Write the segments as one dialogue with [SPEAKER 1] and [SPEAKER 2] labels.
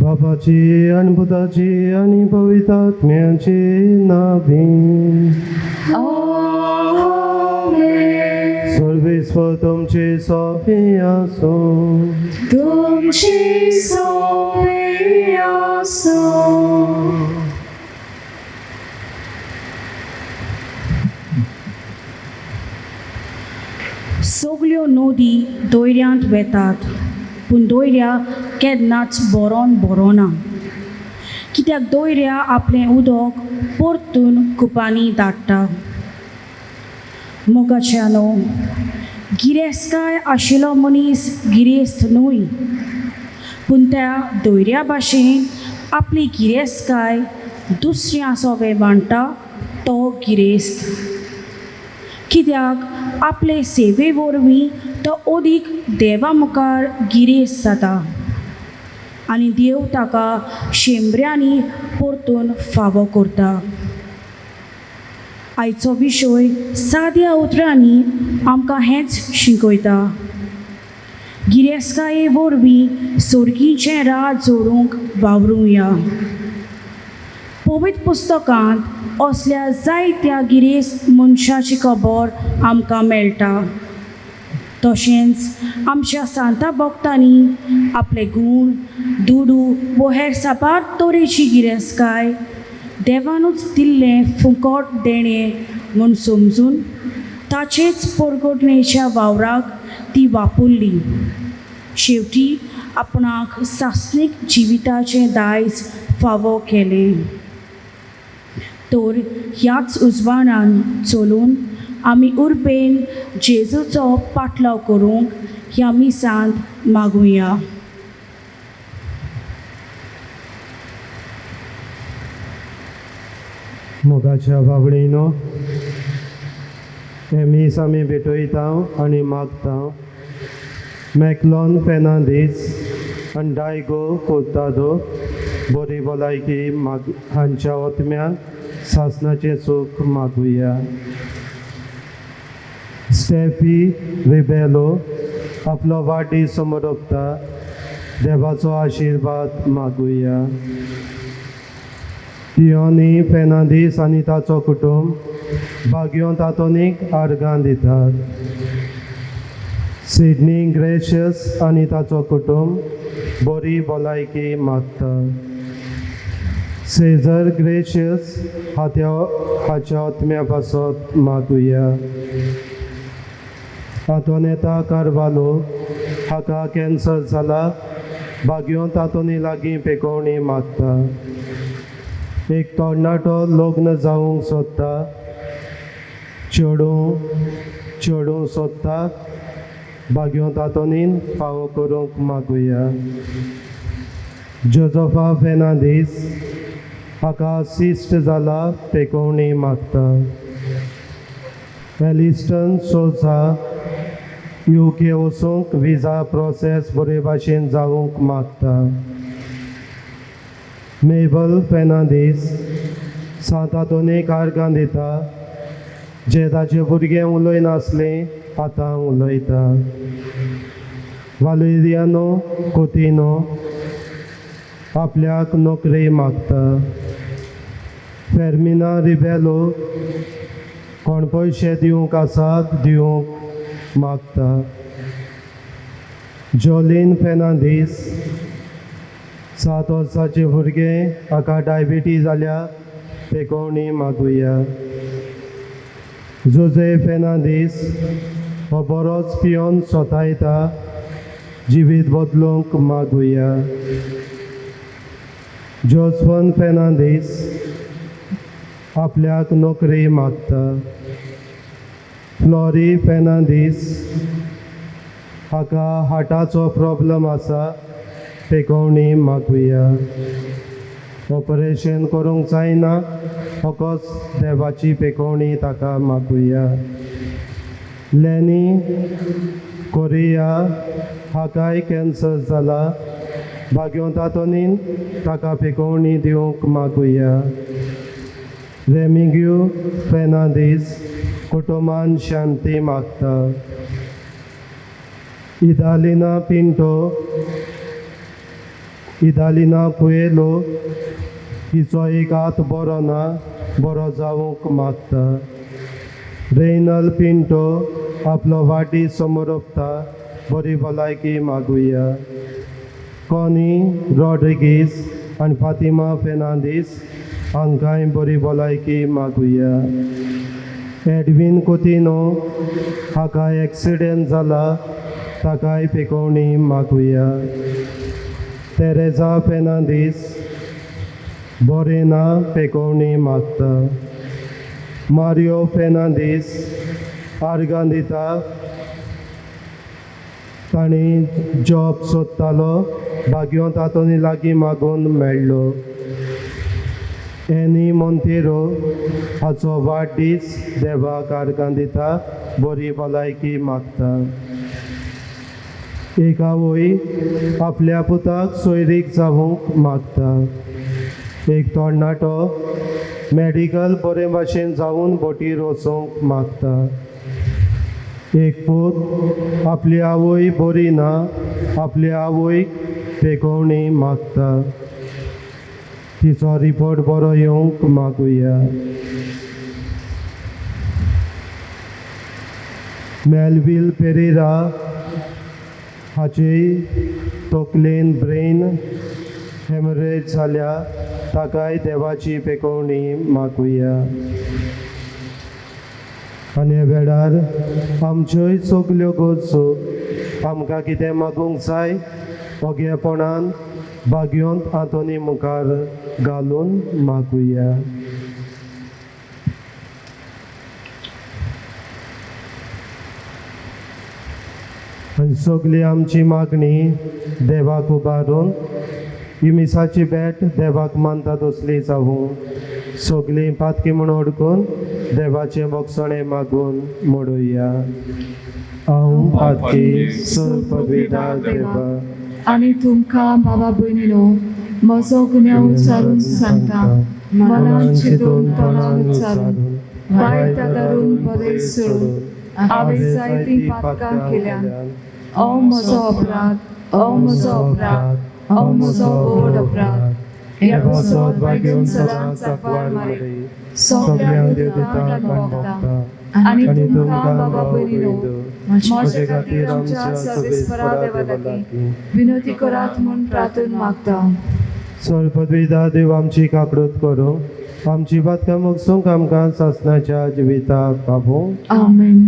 [SPEAKER 1] बापाची आणि पुताची आणि पवित्रात्म्याचे नावे सर्वेश्वर तुमचे सोपे असो.
[SPEAKER 2] तुमचे सोपे असो.
[SPEAKER 3] सगल्यो नदी दोयऱ्यांत वेतात, पूण दोयऱ्या केन्नाच बोरोना. कित्याक दोयऱ्या आपलें उदक परतून कुपांनी धाडटा. मोगाच्यानो, गिरेस्तकाय आशिल्लो मनीस गिरेस्त न्हय, पूण त्या दोयऱ्या भाशेन आपली गिरेस्तकाय दुसऱ्या सोबे मांडटा तो गिरेस्त. कित्याक आपले सेवे वरवीं तो अदीक देवा मुखार गिरेस्त जाता आनी देव ताका शेंबऱ्यांनी परतून फावो करता. आयचो विशय साद्या उतरांनी आमकां हेंच शिकयता. गिरेस्तकाये वरवीं सर्गीचें राज जोडूंक वावरूया. पवित्र पुस्तकांत असल्या जायत्या गिरेस्त मनशाची खबर आमकां मेळटा. तशेंच आमच्या सांता भक्तांनी आपले गूण दुडू व हेर साबार तरेची गिरेस्तकाय देवानूच दिल्लें फुकट देणें म्हूण समजून ताचेच परगटणेच्या वावराक ती वापरली. शेवटी आपणाक सासणीक जिविताचें दायज फावो केलें. तर ह्याच उजवाडान चलून आमी उर्बेन जेजूचो पाटलाव करूंक ह्या मिसांत मागुया.
[SPEAKER 1] मोगाच्या बाबडीनो, हे मीस आमी भेटयता आनी मागता. मॅकलॉन फेर्नांदीस आनी डायगो कोर्तादो बरी भलायकी हांच्या ओतम्यान सासणाचें सूख मागुया. स्टेफी रिबेलो आपलो वाडदीस समोरता, देवाचो आशिर्वाद मागुया. तियोनी फेर्नांदीस आनी ताचो कुटुंब भाग्यो तातोनीक आर्गां दितात. सिडनी ग्रेशियस आनी ताचो कुटुंब बरी भलायकी मागता. सेजर ग्रेशियस हाच्या ओतम्या पासत मागुया. आंतोनेता कार्वालो हाका कॅन्सर जाला, भाग्यो तातोनी लागीं पेकोवणी मागता. एक तरणाटो लग्न जावंक सोदता, चेडूं सोदता, भाग्यो तातोनीन फावो करूंक मागुया. जोजोफा फेर्नांदीस हाका सिस्ट जाला पेकोवणी मागता. एलिस्टन सोजा UK वचूंक विजा प्रोसेस बरे भाशेन जावंक मागता. मेबल फेर्नांडीस सांत आंतोनीक आर्गां दिता जे ताचे भुरगें उलयनासलें आतां उलयता. वालेरियानो कोतिनो आपल्याक नोकरी मागता. फेर्मिना रिबेलो कोण पयशे दिवंक आसात दिवंक मागता. जोलीन फेर्नांडीस 7 वर्सांचें भुरगें हाका डायबिटीज जाल्या पेकोवणी मागुया. जोजे फेर्नांडीस हो बरोच पियोन सोतायता जिवीत बदलूंक मागुया. जोस्फन फेर्नांडीस आपल्याक नोकरी मागता. फ्लोरी फेर्नांडीस हाका हार्टाचो प्रॉब्लम आसा पेकोवणी मागुया. ऑपरेशन करूंक जायना फकत देवाची पेकोवणी ताका मागुया. लेनी कोरिया हाकाय कॅन्सर जाला भाग्योंत आंतोनीन ताका पेकोवणी दिवंक मागुया. रेमिग्यू फेर्नांडीस कुटुंबान शांती मागता. इदालिना कुएलो हिचो एक हात बरो ना बरो जावंक मागता. रेनल पिंटो आपलो वाटी समोरपता बरी भलायकी मागुया. कॉनी रॉड्रिगीस आनी फातिमा फेर्नांडीस हांकांय बरी भलायकी मागुया. एडविन कोतिनो हाका एक्सिडेंट जाला ताकाय पेकोवणी मागुया. तेरेजा फेर्नांडीस बरें ना पेकोवणी मागता. मारियो फेर्नांडीस आर्गां दिता ताणी जॉब सोदतालो भाग्योंत आंतोनी लागीं मागून मेळ्ळो. एनी मोंतेरो हाचो वाडदीस देवाक आर्गां दिता बरी भलायकी मागता. एक आवय आपल्या पुताक सोयरीक जावंक मागता. एक तरणाटो मेडिकल बरे भाशेन जावन बोटीर वचूंक मागता. एक पूत आपली आवय बरी ना आपली आवयक पेकोवणी मागता. तिचो रिपोर्ट बरो येवंक मागुया. मेलविल पेरेरा हाचे तकलेन ब्रेन हेमरेज जाल्या ताकाय देवाची पेकोवणी मागुया. आनी ह्या वेळार आमच्योय सगल्यो गरजो आमकां कितें मागूंक जाय ओगेपणान भाग्योंत आंतोनी मुखार घालून मागुया. आनी सगली आमची मागणी देवाक उबारून इमिसाची भेट देवाक मानता तसली जावूं. सगली पातकी म्हूण ओडकून देवाचे मोगसणे मागून मोडुया. हांव पातकी पदवीदार देवा
[SPEAKER 2] आनी तुमकां बाबा भयणीनो म्हजो गुन्यांव उच्चारून सांगता. मनान चिंतून तोंडान उच्चारून वायट दारून बरें सोडून हांवें जायतीं पातकां केल्यान हो म्हजो अपराध, हो म्हजो अपराध, हो म्हजो व्हड अपराध. ह्या पासून भाग्योन सदांच सांकवार मारी सगळ्यांक दिता आनी तुमकां बाबा भयणीनो म्हजे खातीर आमच्या सर्वेस्परा देवा लागीं विनंती करात म्हूण प्रार्थना मागता.
[SPEAKER 1] पदवीदार देव आमची काकडूत करूं आमची बातकां मोगसूंक आमकां सासणाच्या जिविताक पावूं.
[SPEAKER 2] आमेन.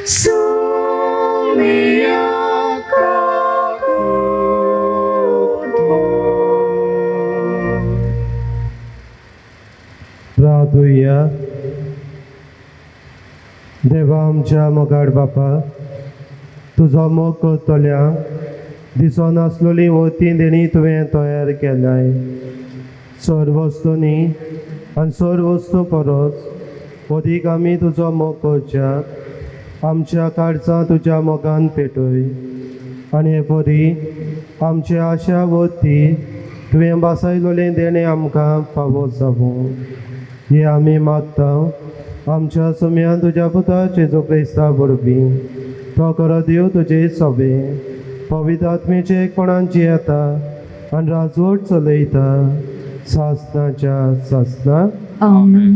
[SPEAKER 2] Sumia
[SPEAKER 1] प्रार्थूया. देवा आमच्या मोगाड बापा, तुजो मोग करतल्यांक दिसोन आसलेली वती देणी तुवें तयार केल्याय. सर वस्तूंनी आनी सर वस्तू परस अदीक आमी तुजो मोग करच्या आमच्या काळजां तुज्या मोगान पेटय. आनी हे परी आमची आशा वती तुवें बासायलोलें देणें आमकां फावो जावं. हे आमी मागता आमच्या सुम्यान तुज्या पुता जेजू क्रिस्ता वरवीं. तो कर देव तुजे सोबे पवित्र आत्मेचे एकपणांची येता आनी राजवट चलयता सासनाच्या सासना.
[SPEAKER 2] Amen.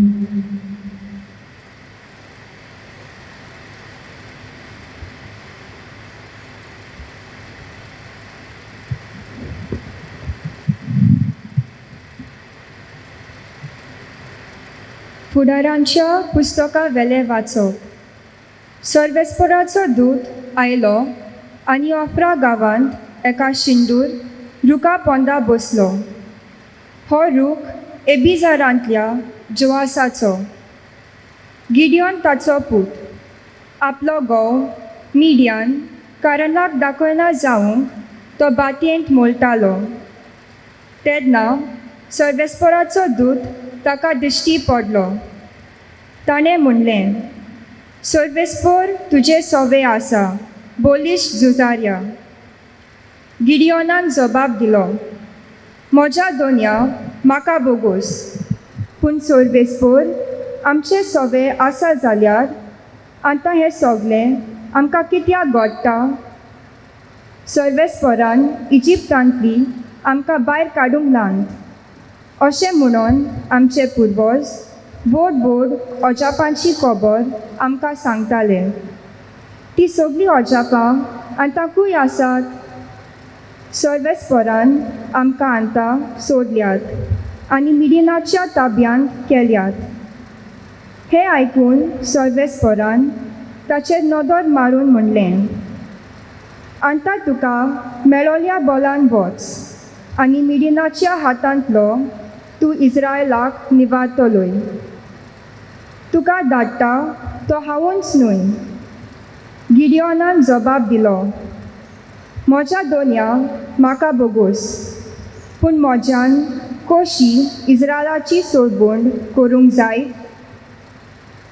[SPEAKER 4] फुडारांच्या पुस्तकां वेले वाचप. सर्वेस्पराचो दूत आयलो आनी ऑफ्रा गांवांत एका शिंदूर रुखा पोंदा बसलो. हो रूख एबिजारांतल्या जोआसाचो. गिडियोन ताचो पूत. आपलो घोव मिडियान कारनाक दाखयना जावंक तो बातयेंत मोलतालो. तेन्ना सर्वेस्पराचो दूत ताका दिश्टी पडलो. ताणें म्हणलें, सर्वेस्पर तुजे सोवे आसा, बोलीश झुजार्या. गिडियोनान जबाब दिलो, म्हज्या दोनया म्हाका बोगोस. पूण सर्वेस्पर आमचे सोवे आसा जाल्यार आतां हें सगलें आमकां कित्याक घडटा? सर्वेस्परान इजिप्तांतली आमकां भायर काडूंक लांत. अशें म्हणून आमचे पुर्वज बोड बोड अजापांची खबर आमकां सांगताले. ती सगळीं अजापां आतां खंय आसात? सर्वेस्परान आमकां आतां सोडल्यात आनी मिडिनाच्या ताब्यांत केल्यात. हें आयकून सर्वेस्परान ताचेर नदर मारून म्हणलें, आतां तुका मेळोल्या बोलान वच आनी मिडिनाच्या हातांतलो तूं इस्रायलाक निवारतलोय. तुका धाडटा तो हांवूच न्हय. गिडियोनान जबाब दिलो, म्हज्या दोनया म्हाका बोगोस. पूण म्हज्यान कशी इस्रायलाची सोडबोंड करूंक जाय?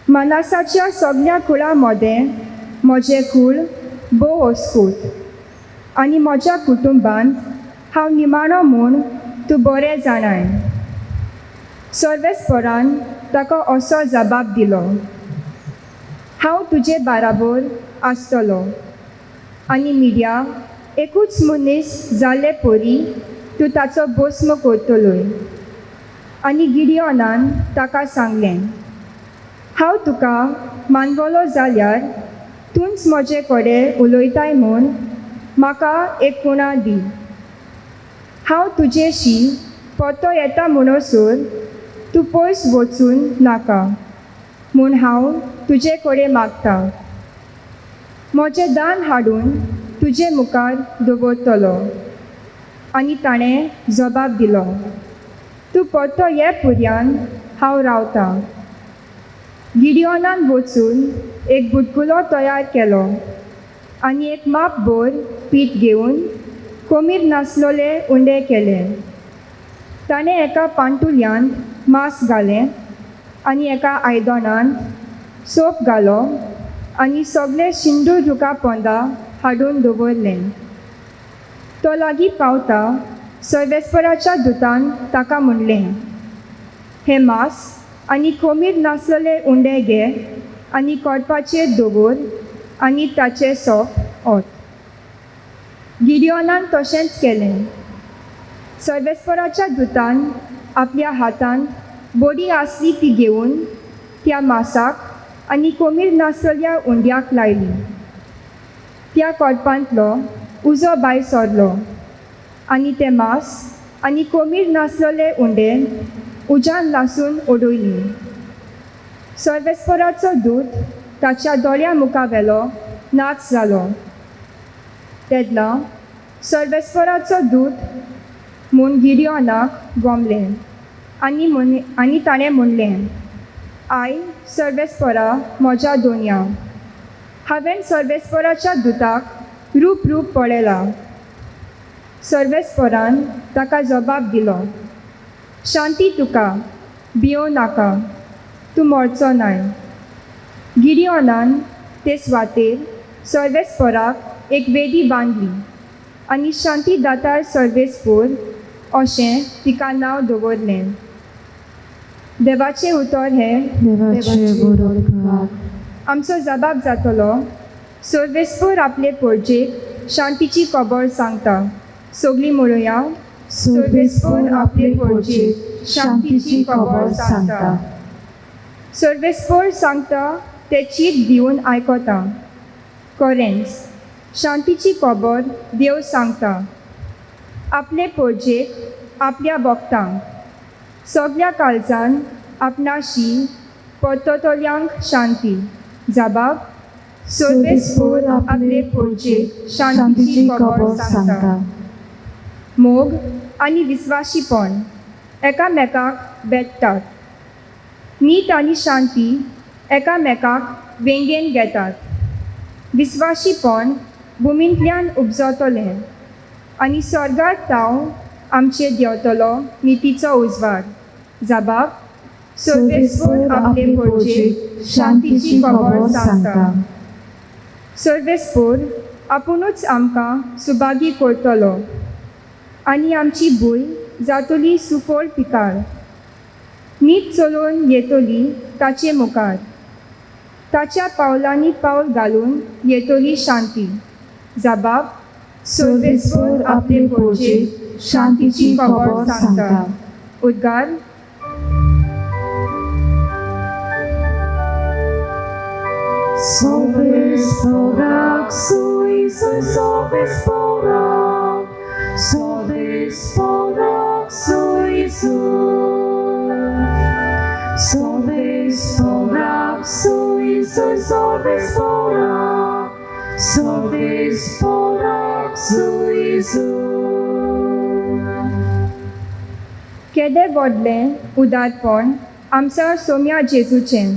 [SPEAKER 4] मानासाच्या सगळ्या कुळां मदें म्हजें कूळ भोव अस्कूट आनी म्हज्या कुटुंबांत हांव निमाणो म्हूण तूं बरें जाणाय. सर्वेस्परान ताका असो जबाब दिलो, हांव तुजे बाराबर आसतलो आनी मिडिया एकूच मनीस जाल्ले परी तूं ताचो भस्म करतलोय. आनी गिडियोनान ताका सांगलें, हांव तुका मानवलो जाल्यार तूंच म्हजे कडेन उलयताय म्हूण म्हाका एक कुणा दी. हांव तुजेशी परतो येता म्हणसर तूं पयस वचून नाका म्हूण हांव तुजे कडेन मागता. म्हजें दान हाडून तुजे मुखार दवरतलो. आनी ताणें जबाब दिलो, तूं परतो ये पर्यान हांव रावतां. गिडियोनान वचून एक बुडकुलो तयार केलो आनी एक माप भर पीठ घेवन कोमीर नासलोले उंडे केले. ताणें एका पांटुल्यांत मांस घालें आनी एका आयदनांत सोप घालो आनी सगळे शिंदूर रुखा पोंदा हाडून दवरलें. तो लागीं पावता सर्वेस्पराच्या दुतान ताका म्हणलें, हें मांस आनी कोमीर नासलेले उंडे घे आनी कोडपाचेर दवर आनी ताचें सोप ओत. गिडियोनान तशेंच केलें. सर्वेस्पराच्या दुतान आपल्या हातांत बडी आसली ती घेवन त्या मांसाक आनी कोमीर नासलेल्या उंड्याक लायली. त्या कोडपांतलो उजो भायर सरलो आनी तें मांस आनी कोमीर नासलेले उंडे उज्यान लासून उडयली. सर्वेस्पराचो दूत ताच्या दोळ्या मुखावेलो नाच जालो. तेदना सर्वेस्पराचो दूत म्हूण गिडियोनाक गोमलें आनी ताणें म्हणलें, आय सर्वेस्परा म्हज्या दोनया. हांवें सर्वेस्पराच्या दुताक रूप पळयला. सर्वेस्परान ताका जबाब दिलो, शांती तुका, भियो नाका, तूं मरचो नाय. गिडियोनान ते सुवातेर सर्वेस्पराक एक वेदी बांदली आनी शांती दातार सर्वेस्पर अशें तिका नांव दवरलें. देवाचें उतर हें
[SPEAKER 2] देवाचे बरोबर.
[SPEAKER 4] आमचो जबाब जातलो, सर्वेस्पर आपले परजेक शांतीची खबर सांगता. सगळीं म्हणुया, सर्वेस्पर आपले परजेक शांतीची खबर सांगता. सर्वेस्पर सांगता ते चीत दिवन आयकता. खरेंच शांतीची खबर देव सांगता. आपले परजेक आपल्या भक्तांक, सगळ्या काळजान आपणाशी परततल्यांक शांती. जबाब, सर्वेस्पर आपले परजेक शांतीची खबर सांगता. मोग आनी विस्वाशीपण एकामेकाक भेटतात. नीत आनी शांती एकामेकाक वेंगेन घेतात. विस्वाशीपण भुमींतल्यान उपजतलें आनी स्वर्गांत ताव आमचे देंवतलो नितीचो उजवाड. जबाब, सर्वेस्पर आपले परजेक शांतीची खबर सांगता. सर्वेस्पर आपुणूच आमकां सुभागी करतलो आनी आमची भूय जातली सुफळ पिकाळ. नीत चलोवन येतली ताचे मुखार. ताच्या पावलांनी पावल घालून येतली शांती. जबाब, सर्वेस्पर आपले परजेक शांतीची खबर सांगता. उद्गार,
[SPEAKER 2] Sobiesporak, Suizu, Sobiesporak, Sobiesporak, Suizu. Sobiesporak, Suizu, Sobiesporak, Sobiesporak, Suizu.
[SPEAKER 4] केदें व्हडलें उदारपण आमच्या सोम्या जेजूचें.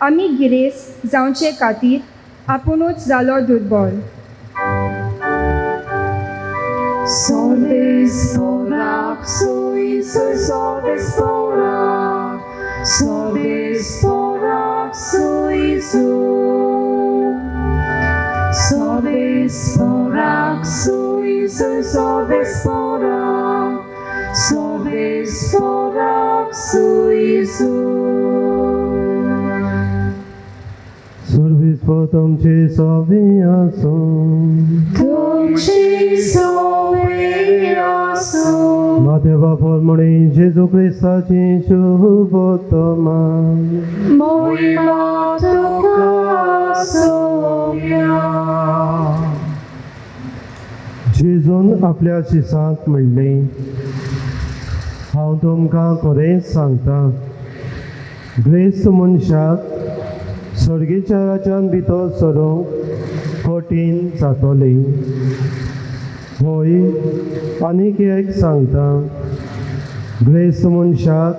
[SPEAKER 4] आमी गिरेस जावचे खातीर आपुणूच जालो दुर्बळ.
[SPEAKER 2] Sobiesporak, Suizu, Sobiesporak, Sobiesporak, Suizu. Sobiesporak, Suizu, Sobiesporak, Sobiesporak, Suizu.
[SPEAKER 1] सर्वेस्पर तुमचे सवे आसूं.
[SPEAKER 2] तुमची सवय आसूं.
[SPEAKER 1] मातेवा फॉर्मणे जेजू क्रिस्ताची शुभोत्तमा.
[SPEAKER 2] मोहिमा तुका सोम्या.
[SPEAKER 1] जेजून आपल्या शिसांक म्हणलें, हांव तुमकां खरेंच सांगता, ग्रेस्त मनशाक सर्गेच्या राज्यान भितर सरूंक कठीण जातलें. होय, आनीक एक सांगता, ग्रेस्त मनशाक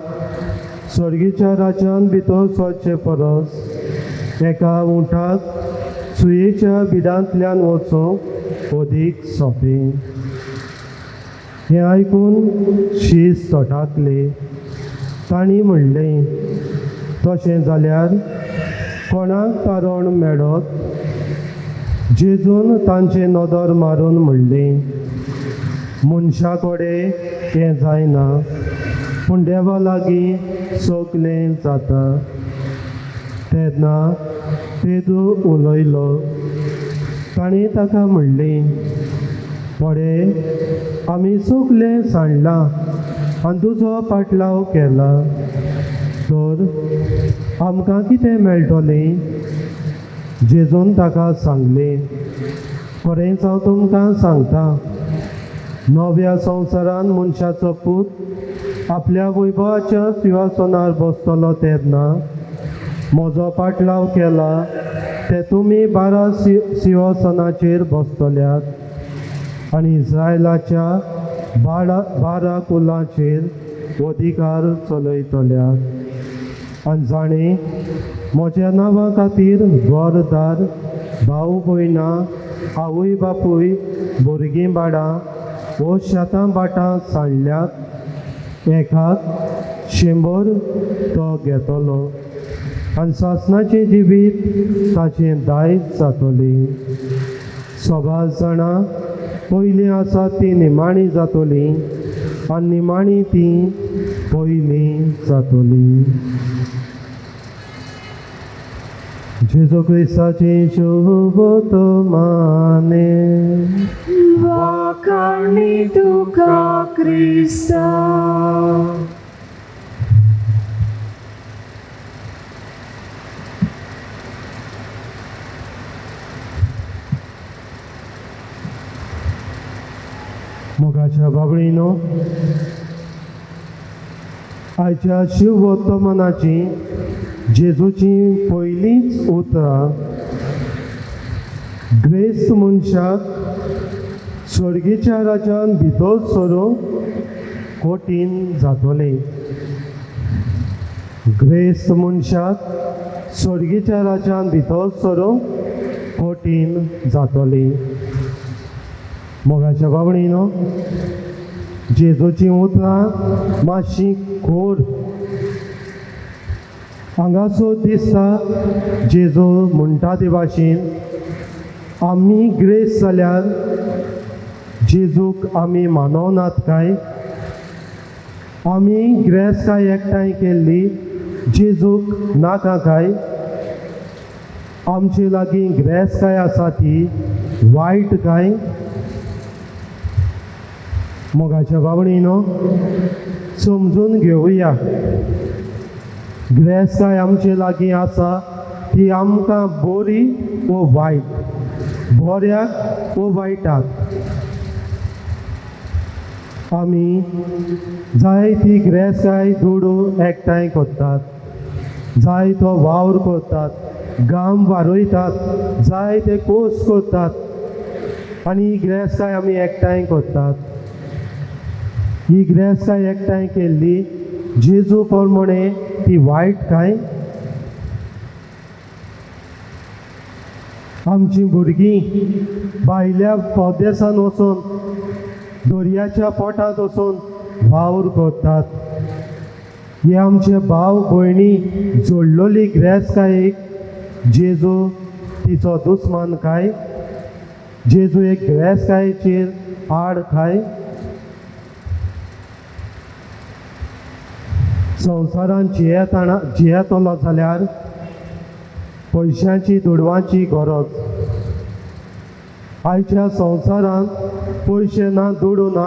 [SPEAKER 1] सर्गेच्या राज्यान भितर सरचे परस एका उंटाक सुयेच्या बिडांतल्यान वचूंक अदीक सोंपें. हें आयकून शीस तटाकले. तांणी म्हणलें, तशें जाल्यार कोणाक तारण मेळत? जेजून तांचे नदर मारून म्हणलें, मनशा कडेन तें जायना, पूण देवा लागीं सगलें जाता. तेन्ना पेदू उलयलो. ताणें ताका म्हणलें, पळय, आमी सगलें सांडलां आनी तुजो पाटलाव केला, तर आमकां कितें मेळटलें? जेजून ताका सांगलें, खरेंच हांव तुमकां सांगता, नव्या संवसारान मनशाचो पूत आपल्या वैभवाच्या सिंहासनार बसतलो तेन्ना म्हजो पाटलाव केला ते तुमी 12 सिंहासनाचेर बसतल्यात आनी इस्रायलाच्या 12 कुलांचेर अधिकार चलयतल्यात आनी जाणें म्हज्या नांवा खातीर घरदार भाऊ भयणां आवय बापूय भुरगीं बाळां वो शेतां बाटां सांडल्यात एकाक 100 तो घेतलो आनी सासणाचें जिवीत ताचें दायज जातलीं 20 जाणां पयलीं आसा ती निमाणी जातलीं आनी निमाणी ती पयलीं जातलीं. जेजू क्रिस्ताची शुभ माने
[SPEAKER 2] वाकाळणी तुका क्रिस्ता.
[SPEAKER 1] मोगाच्या बाबळीनो आयच्या शिव वर्तमानाची जेजूची पयलींच उतरां ग्रेस्त मनशाक स्वर्गीच्या राज्यान भितर सरूंक कठीण जातलें. ग्रेस्त मनशाक स्वर्गीच्या राज्यान भितर सरूंक कठीण जातलें. मोगाच्या बाबळीनो जेजूची उतरां मातशी खोर हांगासर दिसता. जेजू म्हणटा ते भाशेन आमी ग्रेस जाल्यार जेजूक आमी मानवनात काय. आमी ग्रेस काय एकठांय केल्ली जेजूक नाका काय. आमचे लागीं ग्रेस काय आसा ती वायट काय. मोगाच्या बाबळीनो समजून घेवया ग्रेस काय आमचे लागीं आसा ती आमकां बरी वो वायट, बऱ्याक वो वायटाक. आमी जाय ती ग्रेस काय दुडू एकठांय करतात, जाय तो वावर करतात, गाम वारोयतात, जाय ते कोर्स करतात आनी ही ग्रेस काय आमी एकठांय करतात. ही ग्रेस काय एकठांय केल्ली जेजू प्रमाणे ती वायट काय. आमची भुरगीं भायल्या परदेसांत वचून दर्याच्या पोटांत वचून वावर करतात. हे आमचे भाव भयणी जोडलेली ग्रेस काय एक जेजू तिचो दुस्मान काय. जेजू एक ग्रेस कायचेर आड काय. संवसारान जियेतलो जाल्यार पयशांची दुडवांची गरज. आयच्या संवसारांत पयशे ना दुडू ना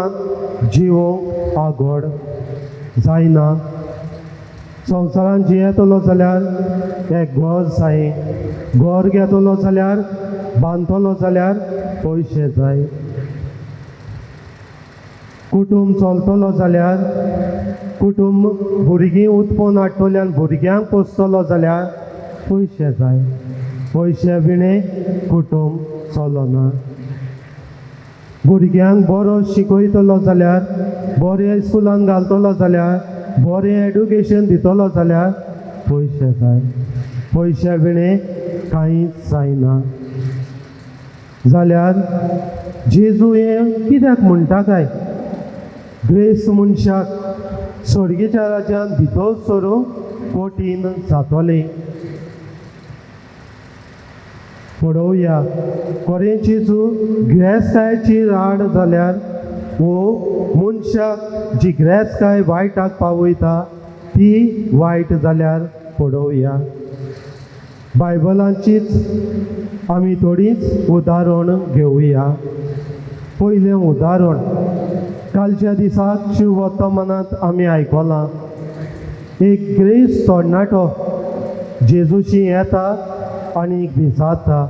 [SPEAKER 1] जिवोंक आघोड जायना. संवसारान जियेतलो जाल्यार एक घर जाय, घर घेतलो जाल्यार बांदतलो जाल्यार पयशे जाय. कुटुंब चलतलो जाल्यार कुटुंब भुरगीं उत्पन्न हाडटले आनी भुरग्यांक पोसतलो जाल्यार पयशे जाय. पयशे बिणे कुटुंब चलना. भुरग्यांक बरो शिकयतलो जाल्यार, बरे स्कुलान घालतलो जाल्यार, बरें एड्युकेशन दितलो जाल्यार पयशे जाय. पयशे बिणे कांयच जायना. जाल्यार जेजू हें कित्याक म्हणटा काय ग्रेस मनशाक स्वर्गीच्या राज्यान भितर सरूंक कठीण जातलें. पळोवया खरें जेजू ग्रेस कायची राड जाल्यार वो मनशाक जी ग्रेस काय वायटाक पावयता ती वायट जाल्यार पळोवया. बायबलांचीच आमी थोडींच उदाहरण घेवया. पयलें उदाहरण कालच्या दिसाक शिव वर्तमानांत आमी आयकलां. एक ग्रेस तरणाटो जेजूशी येता आनी भिजाता.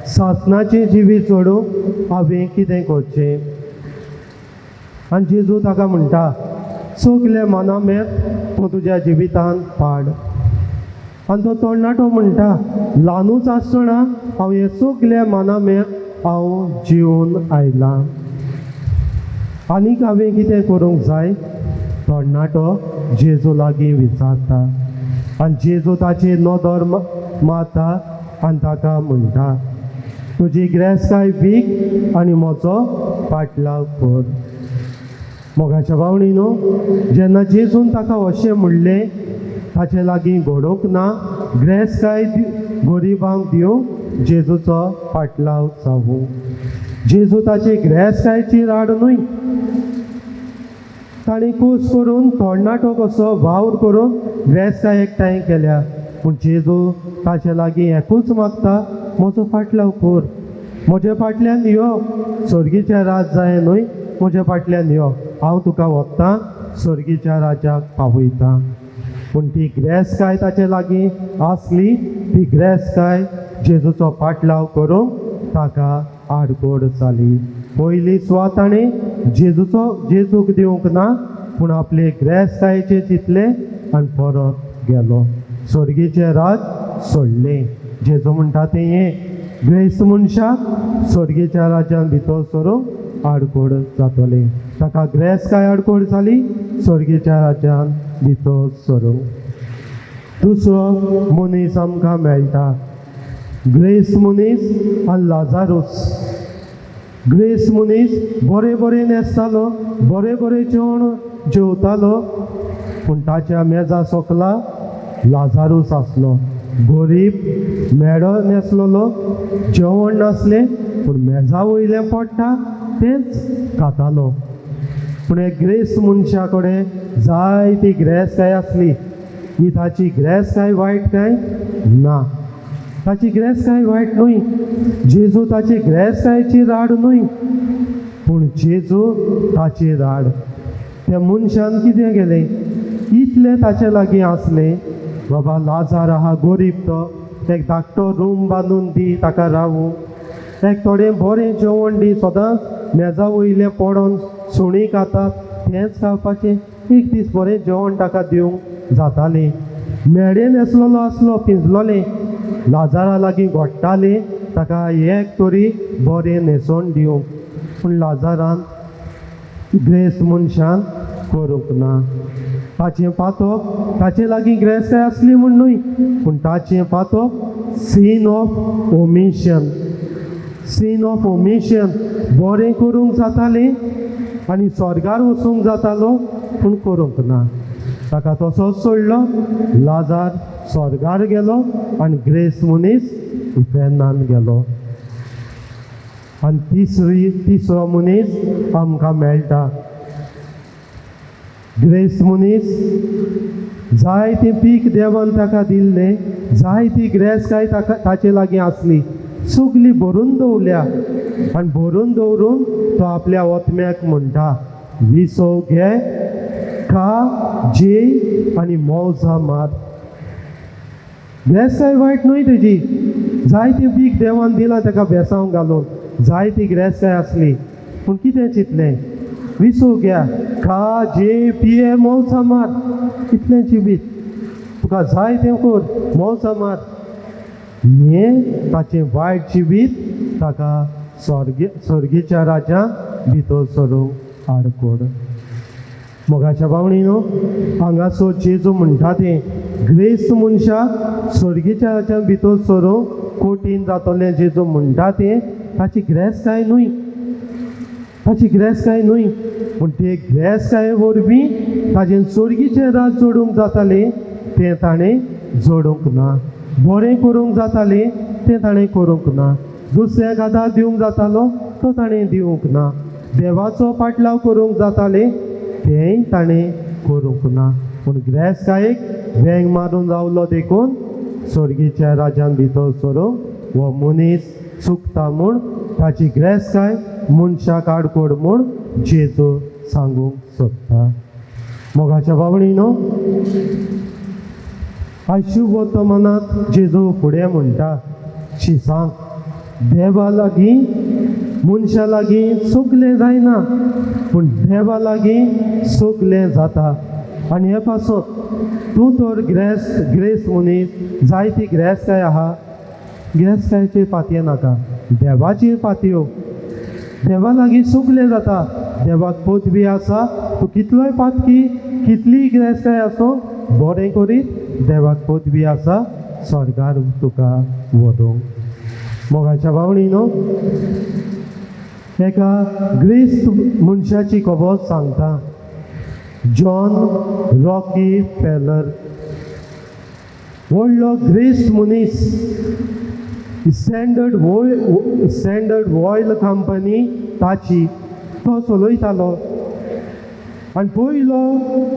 [SPEAKER 1] सासणाचें जिवीत सोडूंक हांवें कितें करचें. आनी जेजू ताका म्हणटा सगले मना मेळ तूं तुज्या जिवितांत पाड. आनी तो तरणाटो म्हणटा ल्हानूच आसतना हांव हे सगळे मनामे हांव जिवन आयलां आनीक हांवें कितें करूंक जाय तरणाटो जेजू लागीं विचारता आनी जेजू ताचेर नदर मारता आनी ताका म्हणटा तुजी गिरेस्तकाय वीक आनी म्हजो फाटलाव कर. मोगाच्या भावणीनो, जेन्ना जेजून ताका अशें म्हणलें ताचे लागीं घडोवंक ना गिरेस्तकाय गरिबांक दिवं जेजूचो फाटलाव जावूं. जेजू ताचे गिरेस्तकायची राड न्हय, ताणें खूस करून तरणाटो कसो वावर करून गिरेस्तकाय एकठांय केल्या. पूण जेजू ताचे लागीं एकूच मागता म्हजो फाटलाव कर, म्हजे फाटल्यान यो, स्वर्गीचें राज जाय न्हय, म्हजे फाटल्यान यो, हांव तुका वखदां स्वर्गीच्या राज्याक पावयतां. पूण ती गिरेस्तकाय ताचे लागीं आसली, ती गिरेस्तकाय जेजूचो फाटलाव करूंक ताका आडकोड जाली. पयली सुवात ताणें जेजूक दिवंक ना, पूण आपले गिरेस्तकायेचें चिंतलें आनी परत गेलो. स्वर्गीचें राज सोडलें. जेजू म्हणटा तें हें, ग्रेस्त मनशाक स्वर्गीच्या राज्यान भितर सरूंक आडकोड जातलें. ताका गिरेस्तकाय आडकोड जाली स्वर्गीच्या राज्यान भितर सरूंक. दुसरो मनीस आमकां मेळटा, ग्रेस्त मनीस आनी लाजारूस. ग्रेस्त मनीस बरें बरें न्हेसतालो, बरें बरें जेवण जेवतालो, पूण ताच्या मेजा सकला लाजारूस आसलो. गरीब मेडो न्हेसलोलो, जेवण नासलें, पूण मेजा वयलें पडटा तेंच खातालो. पूण एक ग्रेस्त मनशा कडेन जायती गिरेस्तकाय आसली. ही ताची गिरेस्तकाय वायट काय ना, ताची गिरेस्तकाय वायट न्हय. जेजू ताची गिरेस्तकायची राड न्हय, पूण जेजू ताची राड. त्या मनशान कितें केलें, इतलें ताचे लागीं आसलें, बाबा लाजार आहा गरीब तो, एक धाकटो रूम बांदून दी ताका रावूं, एक थोडें बरें जेवण दी, सदांच मेजा वयलें पडोन सुणी खातात तेंच खावपाचें, एक दीस बरें जेवण ताका दिवंक जातालें. मेडें न्हेसलोलो आसलो, पिंजलोलें, लाजारा लागीं घोडटालें ताका एक तरी बरें न्हेसोवन दिवंक, पूण लाजारान ग्रेस्त मनशान करूंक ना. ताचें पातक ताचे लागीं गिरेस्तकाय आसली म्हूण न्हय, पूण ताचें पातक sin of omission. Sin of omission बरें करूंक जातालें आनी स्वर्गार वचूंक जातालो, पूण करूंक ना. ताका तसोच सोडलो. लाजार स्वर्गार गेलो आनी ग्रेस्त मनीस इफेर्नान गेलो. आनी तिसरो मनीस आमकां मेळटा, ग्रेस्त मनीस. जायतें पीक देवान ताका दिल्लें, जायती गिरेस्तकाय ताचे लागीं आसली, सगली भरून दवरल्या. आनी भरून दवरून तो आपल्या ओतम्याक म्हणटा विसो घे, खा, जेय आनी मौजा मार. गिरेस्तकाय वायट न्हय तेजी, जायतें पीक देवान दिलां ताका बेसांव घालून, जायती गिरेस्तकाय आसली, पूण कितें चिंतलें, विसो घ्या, खा, जे, पिये, मौजा मार, इतलें जिवीत तुका जाय तें कर, मौजा मार. हें ताचें वायट जिवीत ताका स्वर्गीच्या राज्यान भितर सरूंक आडकोड. मोगाच्या भावणीनो, हांगासर जेजू म्हणटा तें ग्रेस्त मनशाक स्वर्गीच्या राज्यान भितर सरूंक कठीण जातलें. जेजू म्हणटा तें ताची गिरेस्तकाय न्हय, ताची गिरेस्तकाय न्हय, पूण ते गिरेस्तकाये वरवीं ताजें स्वर्गीचें राज जोडूंक जातालें तें ताणें जोडूंक ना. बरें करूंक जातालें तें ताणें करूंक ना. दुसऱ्याक आदार दिवंक जातालो तो ताणें दिवंक ना. देवाचो फाटलाव करूंक जातालें तेंय ताणें करूंक ना. पूण गिरेस्तकायेक वेंग मारून रावलो देखून स्वर्गीच्या राज्यान भितर सरूंक हो मनीस चुकता म्हूण ताची गिरेस्तकाय मनशाक आडकोड म्हूण जेजू सांगूंक सोदता. मोगाच्या भावणीनो, आयज शुभ वर्तमानांत जेजू फुडें म्हणटा शी सांग, देवा लागीं मनशा लागीं सगलें जायना, पूण देवा लागीं सगलें जाता. आनी हे पासत तूं तर ग्रेस्त मनीस जायती गिरेस्तकाय आहा गिरेस्तकायचेर पातये नाका देवाचेर पातयो देवा लागीं सगलें जाता देवाक पदवी आसा तूं कितलोय पातकी कितलीय गिरेस्तकाय आसूं बरें करीत देवाक पदवी आसा स्वर्गार तुका व्हरोंक मोगाच्या भावणीनो एका ग्रेस्त मनशाची खबर सांगता जॉन रॉकी फेलर व्हडलो ग्रेस्त मनीस स्टँडर्ड ऑयल कंपनी ताची तो चलयतालो आनी पयलो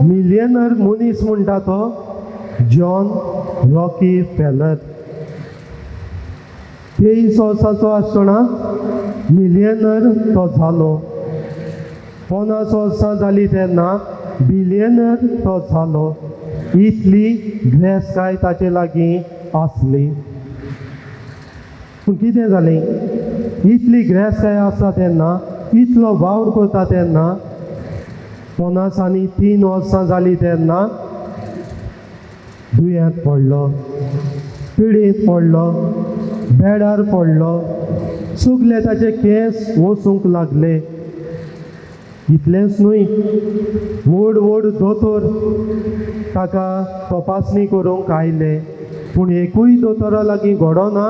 [SPEAKER 1] मिलियनर मनीस म्हणटा तो जॉन रॉकी फेलर 23 वर्सांचो आसतना मिलियनर तो जालो 50 वर्सां जालीं तेन्ना बिलियनर तो जालो इतली गिरेस्तकाय ताचे लागीं आसली पूण कितें जालें इतली गिरेस्तकाय आसा तेन्ना इतलो वावर करता तेन्ना 50 आनी 3 वर्सां जालीं तेन्ना दुयेंत पडलो पिडीत पडलो बेडार पडलो सगळे ताचे केस वचूंक लागले इतलेंच न्हय व्हड दोतोर ताका तपासणी करूंक आयले पूण एकूय दोतोरा लागीं घडोना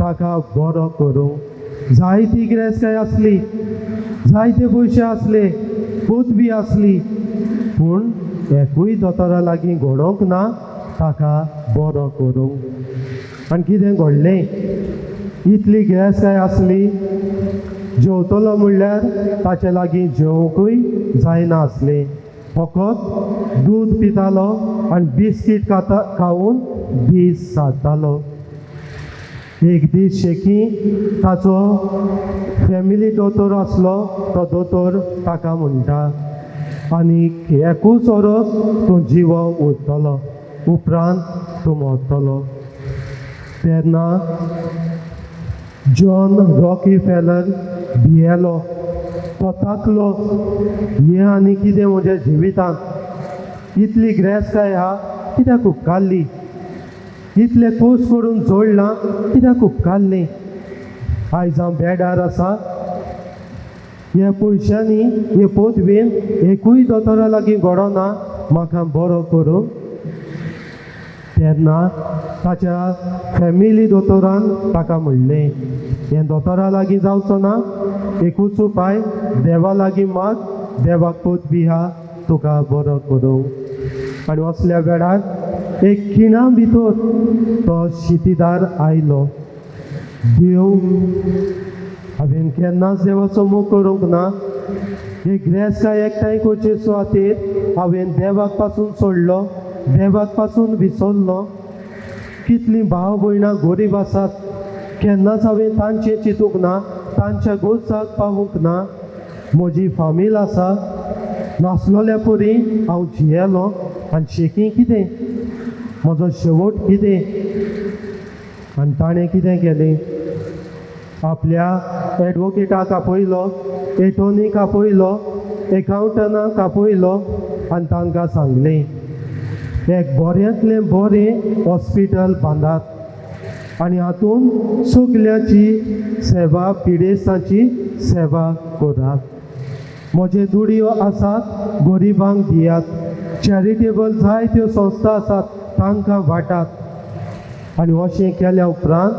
[SPEAKER 1] ताका बरो करूंक जायती गिरेस्तकाय आसली जायते पयशे आसले पदवी आसली पूण एकूय दोतोरा लागीं घडोवंक ना ताका बरो करूंक आनी कितें घडलें इतली गिरेस्तकाय आसली जेवतलो म्हणल्यार ताचे लागीं जेवंकूय जायना आसलें फकत दूद पितालो आनी बिस्कीट खावून दीस सारतालो एक दीस शेकी ताचो फॅमिली दोतोर आसलो तो दोतोर ताका म्हणटा आनी एकूच वरस तूं जिवो उरतलो उपरांत तूं मरतलो तेन्ना जॉन रॉकी फेलर भियेलो तो ताकलो हें आनी कितें म्हज्या जिवितांत इतली गिरेस्तकाय आहा कित्याक उपकारली इतले कोर्स करून जोडलां कित्याक उपकारलें आयज हांव बेडार आसा हे पयशांनी हे पदवेन एकूय दोतोरा लागीं घडोना म्हाका बरो करूं तेन्ना ताच्या फॅमिली दोतोरान ताका म्हणलें हें दोतोरा लागीं जावचो ना एकूच उपाय देवा लागीं माग देवाक पदवी आहा तुका बरो करूंक आनी असल्या वेळार एक खिणा भितर तो शितीदार आयलो देव हांवें केन्नाच देवाचो मोग करूंक ना हे गिरेस्तकाय एकठांय करचे सुवातेर हांवें देवाक पासून सोडलो देवाक पासून विसरलो कितलीं भाव भयणां गरीब आसात केन्नाच हांवें तांचें चिंतूंक ना तांच्या गोरसाक पावूंक ना म्हजी फामील आसा नासलोल्या परी हांव जियेलो आनी शेकी कितें म्हजो शेवट कितें आनी ताणें कितें केलें आपल्या एडवोकेटाक आपयलो एटोर्नीक आपयलो एकावंटनाक आपयलो आनी तांकां सांगलें एक बऱ्यांतलें बरें हॉस्पिटल बांदात आनी हातून सगल्याची सेवा पिडेस्तांची सेवा करात म्हजे दुडयो आसात गरिबांक दियात चॅरिटेबल जायत्यो संस्था आसात तांकां वाटात आनी अशें केल्या उपरांत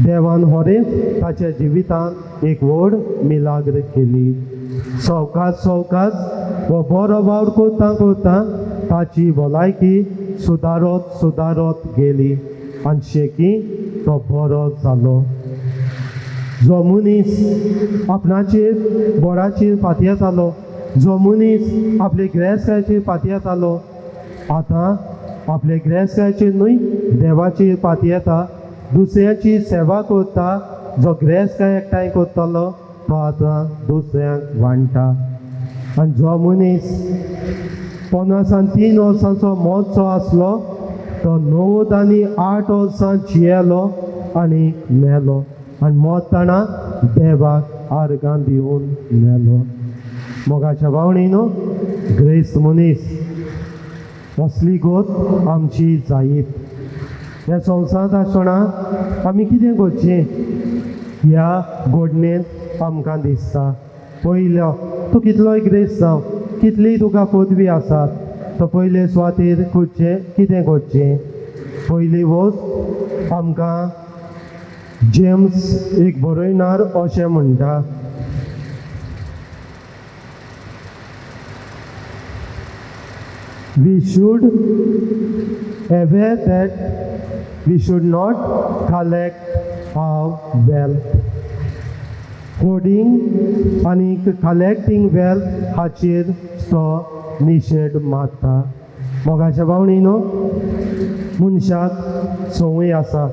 [SPEAKER 1] देवान होरेंच ताच्या जिवितांत एक व्हड मिलाग्र केली सवकास हो बरो वावर करता ताची भलायकी सुदारत गेली आनी शेकी तो बरो जालो जो मनीस आपणाचेर बोडाचेर पातयेतालो जो मनीस आपले गिरेस्तकायेचेर पातयेतालो आतां आपले गिरेस्तकायेचेर न्हय देवाचेर पातयेता दुसऱ्याची सेवा करता जो गिरेस्तकाय एकठांय करतलो तो आतां दुसऱ्यांक वांटा आनी जो मनीस 53 वर्सांचो मोडचो आसलो तो 9 आनी 8 वर्सां जियेलो आनी मेलो आनी मरतना देवाक आर्गां दिवन मेलो मोगाच्या भावणीनो ग्रेस्त मनीस असली गोत आमची जायत. ह्या संवसारांत आसतना आमी कितें करचें ह्या घडणेंत आमकां दिसता. पयलो तूं कितलोय ग्रेस्त जावं, कितलीय तुका पदवी आसात, तो पयले सुवातेर कितें करचें. पयली वस्त आमकां जेम्स एक बरयणार अशें म्हणटा, we should aware that we should not collect our wealth. Hoarding आणि collecting wealth हाचेर तो निशेध मारता. मोगाच्या भावणीनो, मनशाक संवय आसा.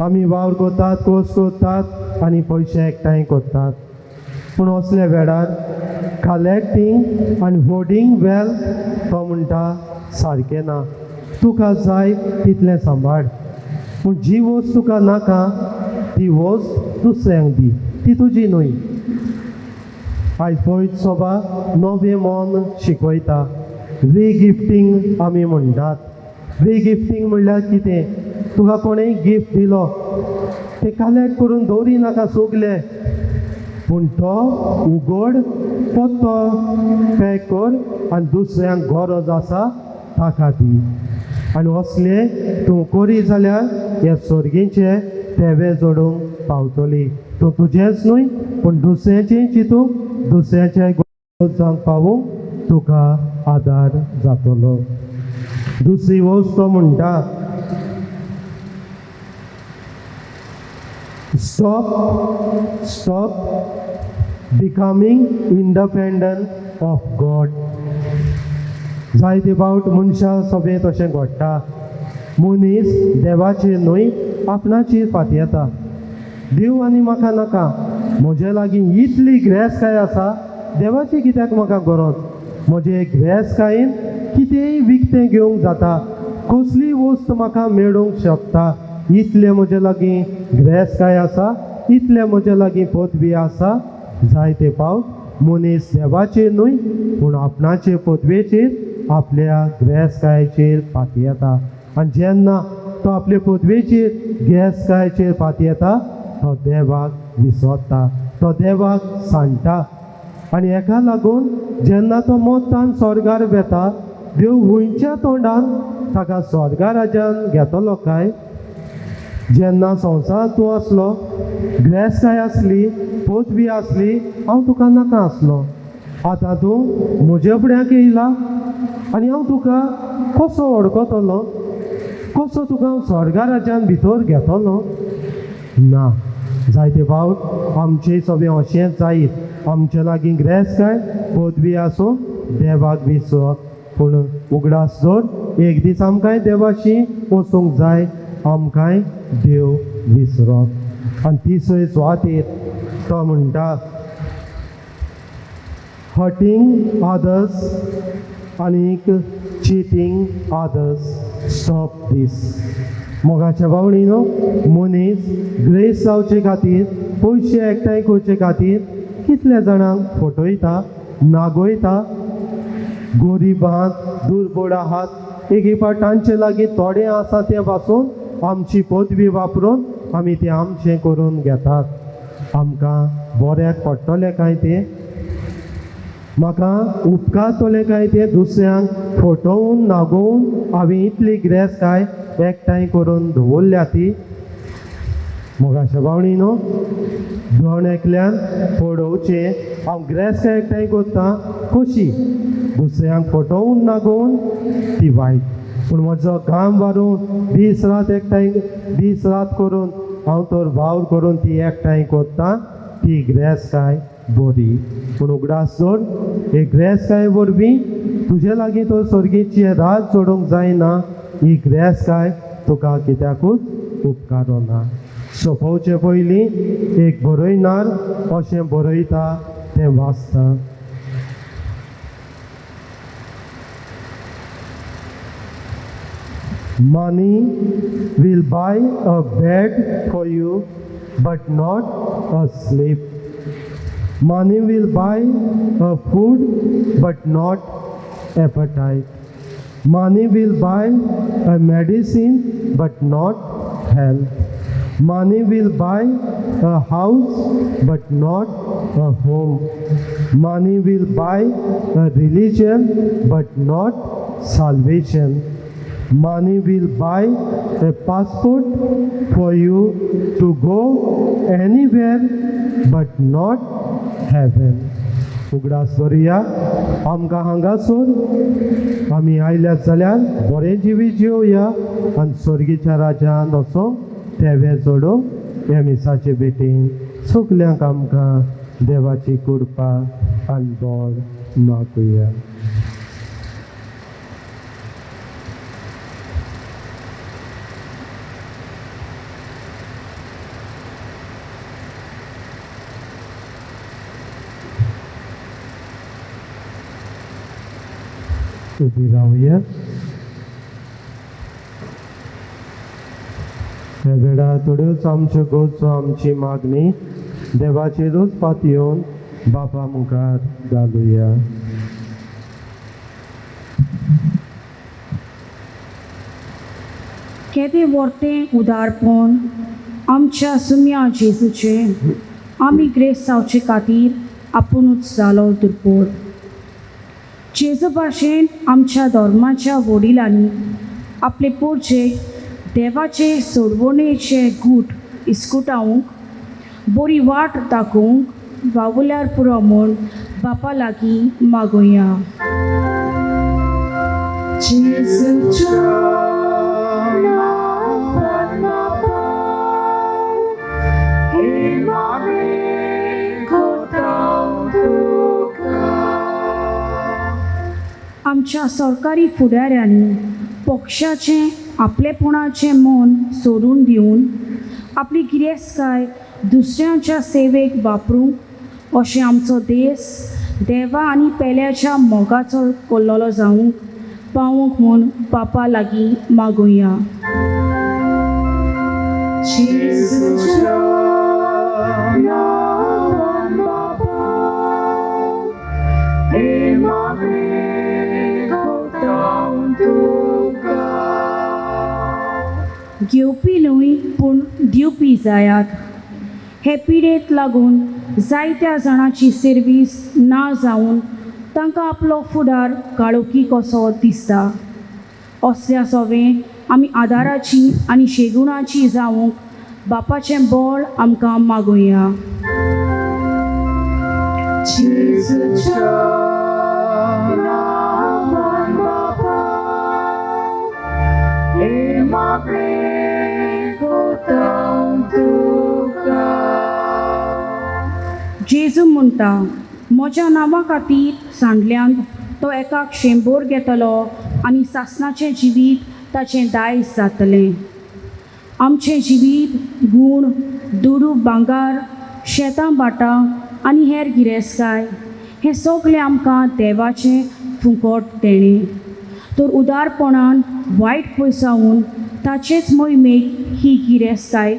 [SPEAKER 1] आमी वावर करतात, कोर्स करतात आनी पयशे एकठांय करतात. पूण असल्या वेळार कलेक्टींग आनी होर्डींग वेल्थ तो म्हणटा सारकें ना. तुका जाय तितलें सांबाळ, पूण जी वस्त तुका नाका ती वस्त दुसऱ्यांक दी, ती तुजी न्हय. आयज पळयत सभा नवें मन शिकयता. रिगिफ्टींग आमी म्हणटात. रिगिफ्टींग म्हणल्यार कितें? तुका कोणेंय गिफ्ट दिलो तें कलेक्ट करून दवरी नाका सगलें, पूण तो उगड, तो पॅक कर आनी दुसऱ्यांक गरज आसा ताका दी. आनी असले तूं करी जाल्यार हे सर्गीचे तेवे जोडूंक पावतली. तूं तुजेंच न्हय पूण दुसऱ्याचें चिंतूंक, दुसऱ्याचे गरज जावंक पावूंक तुका आदार जातलो. दुसरी वस्त तो म्हणटा, stop becoming independent of God. जायते फावट मनशा सभेंत अशें घडटा. मनीस देवाचेर न्हय आपणाचेर फाटी येता. देव आनी म्हाका नाका, म्हजे लागीं इतली ग्रेसकाय आसा, देवाची कित्याक म्हाका गरज? म्हजे ग्रेसकायेन कितेंय विकतें घेवंक जाता, कसली वस्त म्हाका मेळूंक शकता. इतले म्हजे लागीं ग्रेसकाय आसा, इतले म्हजे लागीं पदवी आसा. जायते फावट मनीस देवाचेर न्हय पूण आपणाचे पदवेचेर, आपल्या ग्रेसकायेचेर फाटी येता. आनी जेन्ना तो आपले पदवेचेर, ग्रेसकायेचेर फाटी येता, तो देवाक विसरता, तो देवाक सांडटा. आनी हेका लागून जेन्ना तो मोतान स्वर्गार वेता, देव हुंयच्या तोंडान ताका स्वर्गा राज्यान घेतलो काय? जेन्ना संवसारांत तूं आसलो, ग्रेसकाय आसली, पदवी आसली, हांव तुका नाका आसलो. आतां तूं म्हज्या फुड्याक येयला आनी हांव तुका कसो वळखतलो? कसो तुका हांव स्वर्गा राज्यान भितर घेतलो? ना. जायते फावट आमचे सगळें अशेंच जायत. आमचे लागीं ग्रेसकाय, पदवी आसूं देवाक विसर. पूण उगडास दवर, एक दीस आमकांय देवाशी वचूंक जाय, आमकांय देव विसरप. आनी तिसरे सुवातेर तो म्हणटा, हर्टिंग अदर्स आनीक चिटींग अदर्स, स्टॉप दीस. मोगाच्या भावणीनो, मनीस ग्रेस जावचे खातीर, पयशे एकठांय करचे खातीर कितले जाणांक फटयता, नागयता. गरीबांक, दुर्बळ आहात, एक फावट तांचे लागीं थोडें आसा तें पासून आमची पदवी वापरून आमी तें आमचें करून घेतात. आमकां बऱ्याक पडटलें काय तें? म्हाका उपकारतलें काय तें दुसऱ्यांक फटोवन, नागोवन हांवें इतली ग्रेसकाय एकठांय करून दवरल्या ती? मोगाच्या भावणीनो, दोन एकल्यान पडोवचें. हांव ग्रेसकाय एकठांय करतां कशी? दुसऱ्यांक फटोवन, नागोवन ती वायट. पूण म्हजो घाम व्हारून, दीस रात एकठांय, दीस रात करून हांव तर वावर करून ती एकठांय करतां, ती ग्रेसकाय बरी. पूण उगडास दवर, हे ग्रेसकाय वरवीं तुजे लागीं तर सर्गेचें राज सोडूंक जायना. ही ग्रेसकाय तुका कित्याकूच उपकारना. सोंपोवचे पयलीं एक बरयणार अशें बरयता तें वाचता. Money will buy a bed for you, but not a sleep. Money will buy a food but not appetite. Money will buy a medicine but not health. Money will buy a house but not a home. Money will buy a religion but not salvation. Money will buy a passport for you to go anywhere but not heaven. उगडास करुया आमकां हांगासर आमी आयल्यात जाल्यार बरें जिवी जेवया आनी स्वर्गीच्या राज्यांत वचोंक तेवे जोडोवंक ह्या मिसाचे भेटेन सगल्यांक आमकां देवाची कृपा आनी बळ मागुया. उभी रावया. ह्या वेळातूच आमच्यो गोचो आमची मागणी देवाचेरूच पातयेवन बापा मुखार घालुया.
[SPEAKER 3] केदें वर्तें उदारपण आमच्या सुम्या जेजूचे आमी ग्रेस जावचे खातीर आपुणूच जालो दुर्बळ. जेजू भाशेन आमच्या धर्माच्या वडिलांनी आपले पोरचे देवाचे सोडवणेचे गूट इस्कुटावंक बरी वाट दाखोवंक वावुल्यार पुरो म्हूण बापा लागीं मागुया. आमच्या सरकारी फुडाऱ्यांनी पक्षाचें आपलेपणाचें मन सोडून दिवन आपली गिरेस्तकाय दुसऱ्यांच्या सेवेक वापरूंक अशें आमचो देश देवा आनी पेल्याच्या मोगाचो कोल्लोलो जावंक पावूंक म्हूण बापा लागीं मागुया. घेवपी न्हय पूण दिवपी जायात. हे पिडेक लागून जायत्या जाणांची सर्वीस ना जावन तांकां आपलो फुडार काळोखी कसो दिसता. असल्या सवें आमी आदाराची आनी शेगुणाची जावंक बापाचें बळ आमकां मागुया. जेजू म्हणटा, म्हज्या नांवा खातीर सांडल्यांत तो एकाक 100 घेतलो आनी सासणाचें जिवीत ताचें दायज जातलें. आमचें जिवीत गूण दुडू भांगार शेतां भाटां आनी हेर गिरेस्तकाय हें सगलें आमकां देवाचें फुकट देणें. तर उदारपणान वायट पयसावून ताचेच मोहिमेक ही गिरेस्तकाय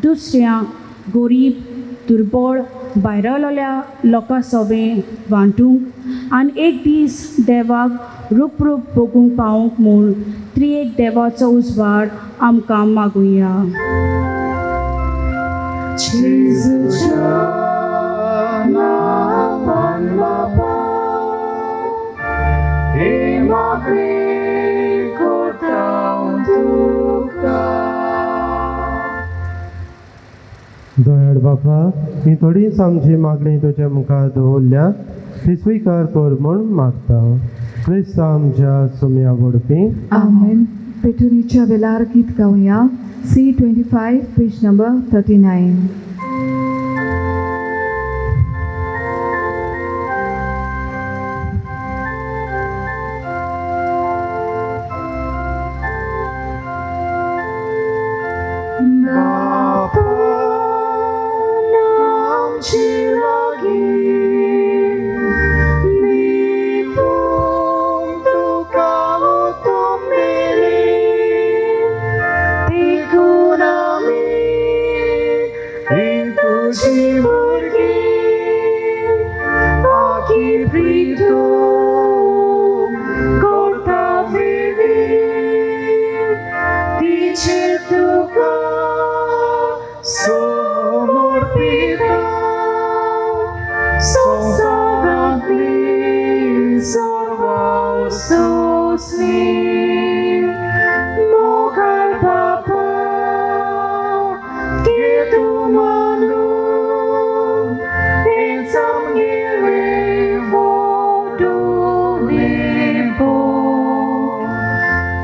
[SPEAKER 3] दुसऱ्या गरीब दुर्बळ भायरलेल्या लोकां सवें वांटूंक आनी एक दीस देवाक रूप बगूंक पावूंक म्हूण त्रिएक देवाचो उजवाड आमकां मागुया.
[SPEAKER 1] दयाळ बापा, ही थोडीच आमची मागणी तुज्या मुखार दवरल्या ती स्विकार कर म्हूण मागता. क्रिस्त आमच्या सुम्या वडपी.
[SPEAKER 2] आमेन. पेटुनीच्या वेळार गीत गावया. C25 page number 39.
[SPEAKER 1] Hey
[SPEAKER 2] पिता संसारातली सर्व वस्तुस्नी मोगाळ बापा की तू मानून ensamgere vodulipo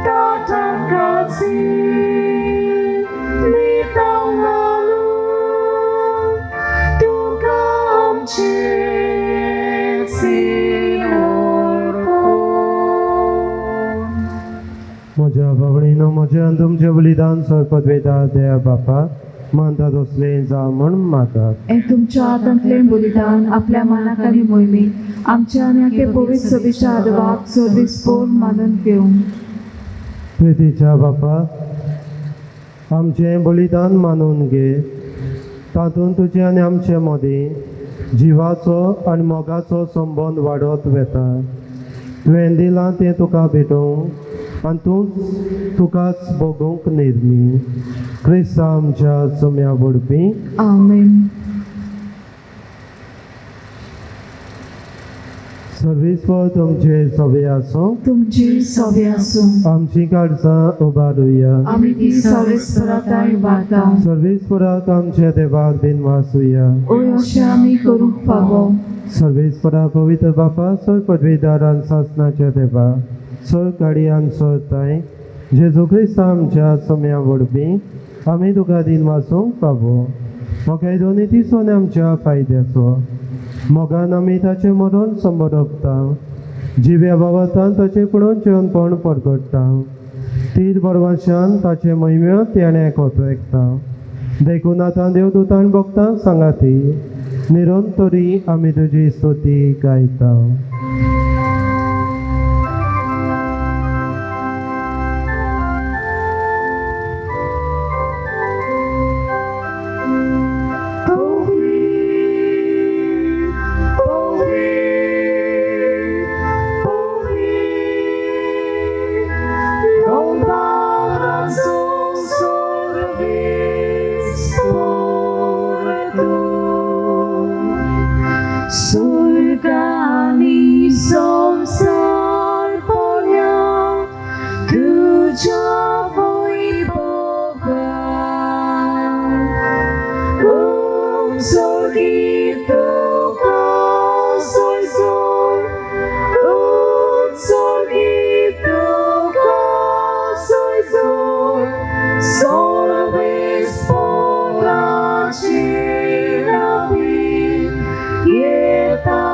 [SPEAKER 2] datang kasih litang lalu tukam cesi
[SPEAKER 1] म्हज्या भवणीनो म्हज्यान तुमचें बलिदान सरपत वेता दया बापा मानता तसलें जावं म्हण मातात
[SPEAKER 2] हे तुमच्या हातांतले बलिदान आपल्या मनाक आनी मोहिमेक आमच्या आनी आखे पवित्र सभेच्या आदवाक सर्विस्पोर मानून घेवं
[SPEAKER 1] प्रितीच्या बापा आमचें बलिदान मानून घे तातूंत तुजें आनी आमचे मदीं जिवाचो आनी मोगाचो संबंद वाडत वेता तुवें दिलां तें तुका भेटोवंक आनी तूं तुकाच भोगूंक निर्मी क्रिस्त आमच्या सुम्या वडपी
[SPEAKER 2] आमेन
[SPEAKER 1] सर्विस्व तुमचे सवे आसूं
[SPEAKER 2] तुमची सवे आसूं
[SPEAKER 1] आमची काळजां उबारुया
[SPEAKER 2] आमी ती सर्वेस्पराताय वार्ता
[SPEAKER 1] सर्वेस्पराक आमच्या देवाक दिनवासुया
[SPEAKER 2] ओय अशें आमी करूंक फावो
[SPEAKER 1] सर्वेस्परा पवित्र बापा सोय पदवीदारान सासनाच्या देवा सोय काडियान सोयताय जेजू क्रिस्त आमच्या सम्या वडपी आमी तुका दिन वाचूंक फावो मोगाय दोनी दिसून आमच्या फायद्याचो मोगान आमी ताचें मरण संबरकता जिव्या बाबतान ताचें पुणून जेवणपण परगडटा तीर बरवाशान ताचे महिम्यो तेण्याक ओतवेकता देखून आतां देवदूतान भक्तां सांगाती निरंतरी आमी तुजी स्तुती गायता
[SPEAKER 2] Surgani संसार पोल्या तुझ्या वैभवान उत्सर्गी तुका सोयसोर उत्सर्गी तुका सोयसोर सर्वेस्पराची रावी येता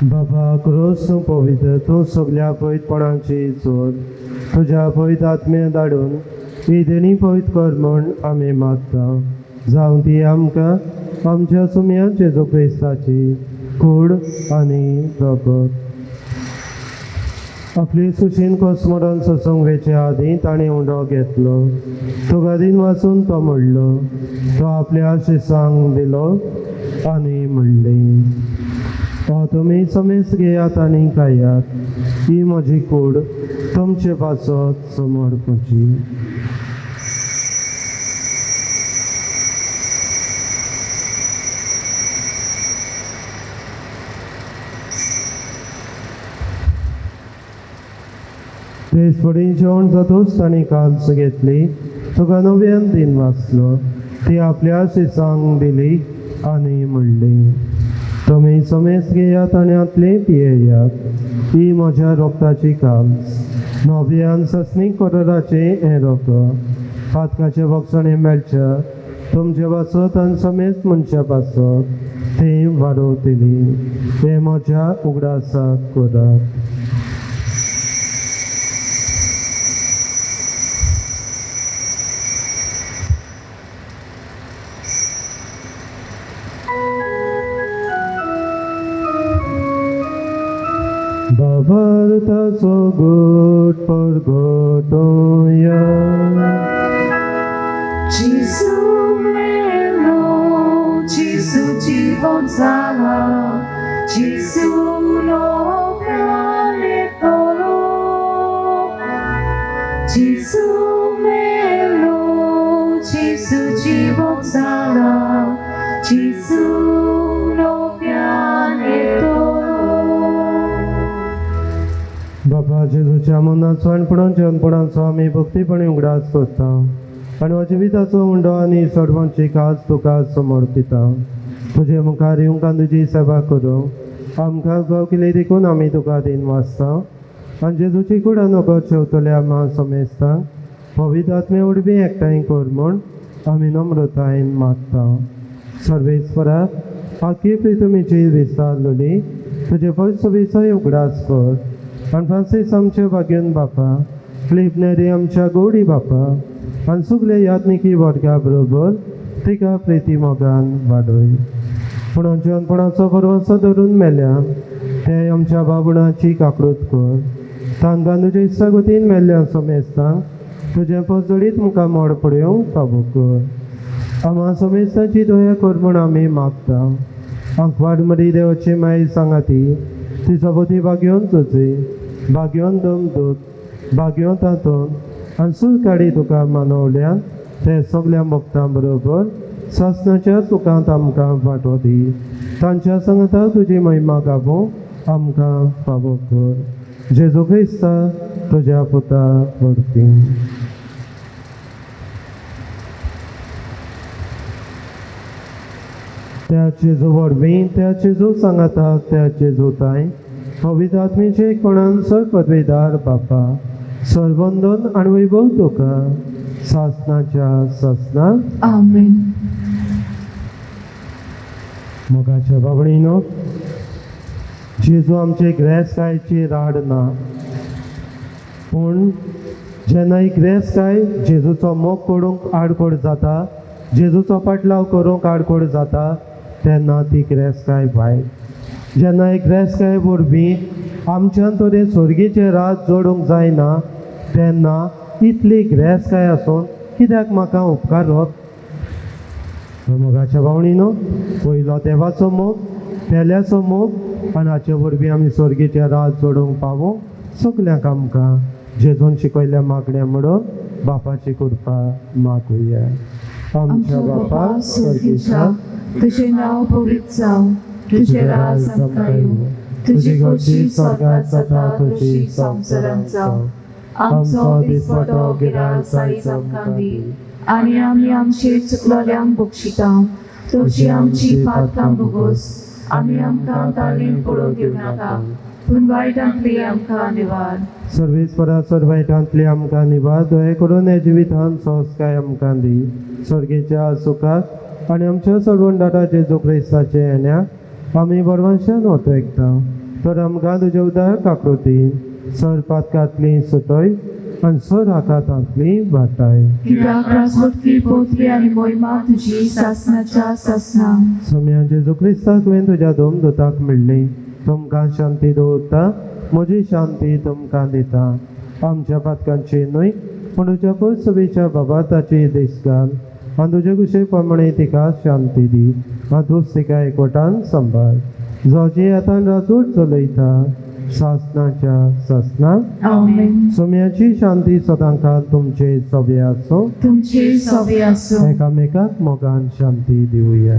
[SPEAKER 1] बाबा क्रोस तूं पवित्र तूं सगळ्या पवित्रपणाची चोर तुज्या पवित्र आत्मे धाडून ही देणी पवित्र कर म्हण आमी मागता जावं ती आमकां आमच्या सुम्या जेजू क्रिस्ताची कूड आनी रगत आपली सुशीन कोसमोडन सत्संगेचे आदीं ताणें उंडो घेतलो तुका दिन वाचून तो म्हणलो तो आपल्या शिसांक दिलो आनी म्हणलें हो तुमी समेस घेयात आनी खायात ही म्हजी कूड तुमचे पासत समर्पची तेच फुडें जेवण जातूच ताणें काल्स घेतली तुका नव्यान दिन वाचलो ती आपल्या शिसांक दिली आनी म्हणली तुमी समेस घेयात आनी आतले पियेयात ही म्हज्या रोगताची काल्स नव्यान ससनी कोराचे हें रोग फातकाचे भक्षणे मेळच्या तुमचे वासत आनी समेस मनशा पासत थंय वाडोवतली ते म्हज्या उगडासाक करात Bhavartaso good for Gotoya
[SPEAKER 2] जाला जेजू लोकांले तोलो जेजू मेलो जेजू जिवंत जाला जेजू लोकांले तोलो
[SPEAKER 1] बाबा जेजूच्या मनाचो आनी जेवणपणाचो आमी भक्तीपणे उगडास करता आनी हो जिविताचो उंडो आनी सर्वांची काज तुका समोर दिता तुजे मुखार येवंक तुजी सेवा करूंक आमकां गांवकिले देखून आमी तुका दिन वाचता आनी जेजूची कुडा नोको शेवतले आम्हा समेजता पवित्र आत्मे उडबी एकठांय कर म्हूण आमी नम्रतायेन मागता सर्वेस्परा आख्खी पृथ्वीची विस्तारलेली तुजे पवित्र विसय उगडास कर आनी फ्रांसीस आमचे वागेन बापा फिलीप नेरी आमच्या गोडी बापा आनी सगळे यात्निकी वर्गा बरोबर तिका प्रिती मोगान वाडय पूण जेवणपणाचो भरवंसो धरून मेल्या ते आमच्या बाबुणाची काकूट कर तांकां तुज्या इश्टागतीन मेल्ल्या समेस्तांक तुजें पजडीत मुखार मोड पडयोंक फावो कर आम्हा समेस्ताची दया कर म्हूण आमी मागता आंकवाड मरी देवाची माय सांगाती ती सबोती बागयोन चुची बागयोन दमदूत बागयोन तातून आनी सूर काडी तुका मानवल्यान ते सगळ्या भक्तां बरोबर सासणाच्या सुखांत आमकां वांटो दी तांच्या संगता तुजी महिमा गावूंक आमकां फावो कर जेजू क्रिस्ता तुज्या पुता वरती त्या जेजू वरवीं त्या जेजू सांगाताक त्या जेजू ताय पवित्र आत्मेचे कोणान सर पदवेदार बापा सर्वंदन आनी वैभव तुका सासणाच्या सासना
[SPEAKER 2] आमेन
[SPEAKER 1] मोगाच्या बाबडीनो जेजू आमचे ग्रेसकायची राड ना पूण जेन्ना ही ग्रेसकाय जेजूचो मोग करूंक आडखोड जाता जेजूचो पाटलाव करूंक आडखोड जाता तेन्ना ती ग्रेसकाय वायट जेन्ना ही ग्रेसकाय वरवीं आमच्यान तोरे स्वर्गीचे राज जोडूंक जायना तेन्ना इतली ग्रेसकाय आसून कित्याक म्हाका उपकार होत मोगाच्या भावणीनो पयलो देवाचो मोग पेल्याचो मोग आनी हाचे वरवीं आमी स्वर्गीचे राज जोडूंक पावूंक सगल्यांक आमकां जेजून शिकयल्या मागण्या म्हणून बापाची कृपा मागुया आमच्या बापा स्वर्गीच्या
[SPEAKER 2] तुझे नाव पवित्र जावं तुझे राज आमकां येवं तुजी खोशी स्वर्गांत जाता तशी संवसारांत जावं आमचो दिसपटो गिराय आयज आमकां दी आनी आमी आमचे चुकलोल्यांक बक्षिता तशी आमची पातकां भोगोस आनी आमकां ताळीन पडोवंक दिवं नाका पूण वायटांतली आमकां निवार
[SPEAKER 1] सर्वेस्परा सर्वायटांतली आमकां निवार दया करून हे जिवितांत संस्कार आमकां दी स्वर्गीच्या सुखाक आनी आमच्या सर्वंडाटा जेजू क्रिस्ताचे येण्याक आमी बरवंशान वतयता तर आमकां तुज्या उदार काकृतीन सर पातकांतली सुटय आनी सर आकांतांतली वाटाय
[SPEAKER 2] कित्याक राजवटकी पोतली आनी मोहिमा तुजी सासणाच्या सासना
[SPEAKER 1] सम्या जेजू क्रिस्ताक तुवें तुज्या दोम दोताक मेळ्ळी तुमकां शांती दवरता म्हजी शांती तुमकां दिता आमच्या पातकांची न्हय पूण तुज्या पयसुबेच्या बाबाताची दीस घाल आनी तुजे कुशे प्रमाणे तिका शांती दी आनी तूंच तिका एकवटान सांबाळ जो जी आतां राजवट चलयता सासणाच्या सासना
[SPEAKER 2] आमेन
[SPEAKER 1] सोम्याची शांती सदांकाळ तुमचे सोबे आसूं
[SPEAKER 2] तुमची सोबे आसूं
[SPEAKER 1] एकामेकाक मोगान शांती दिवया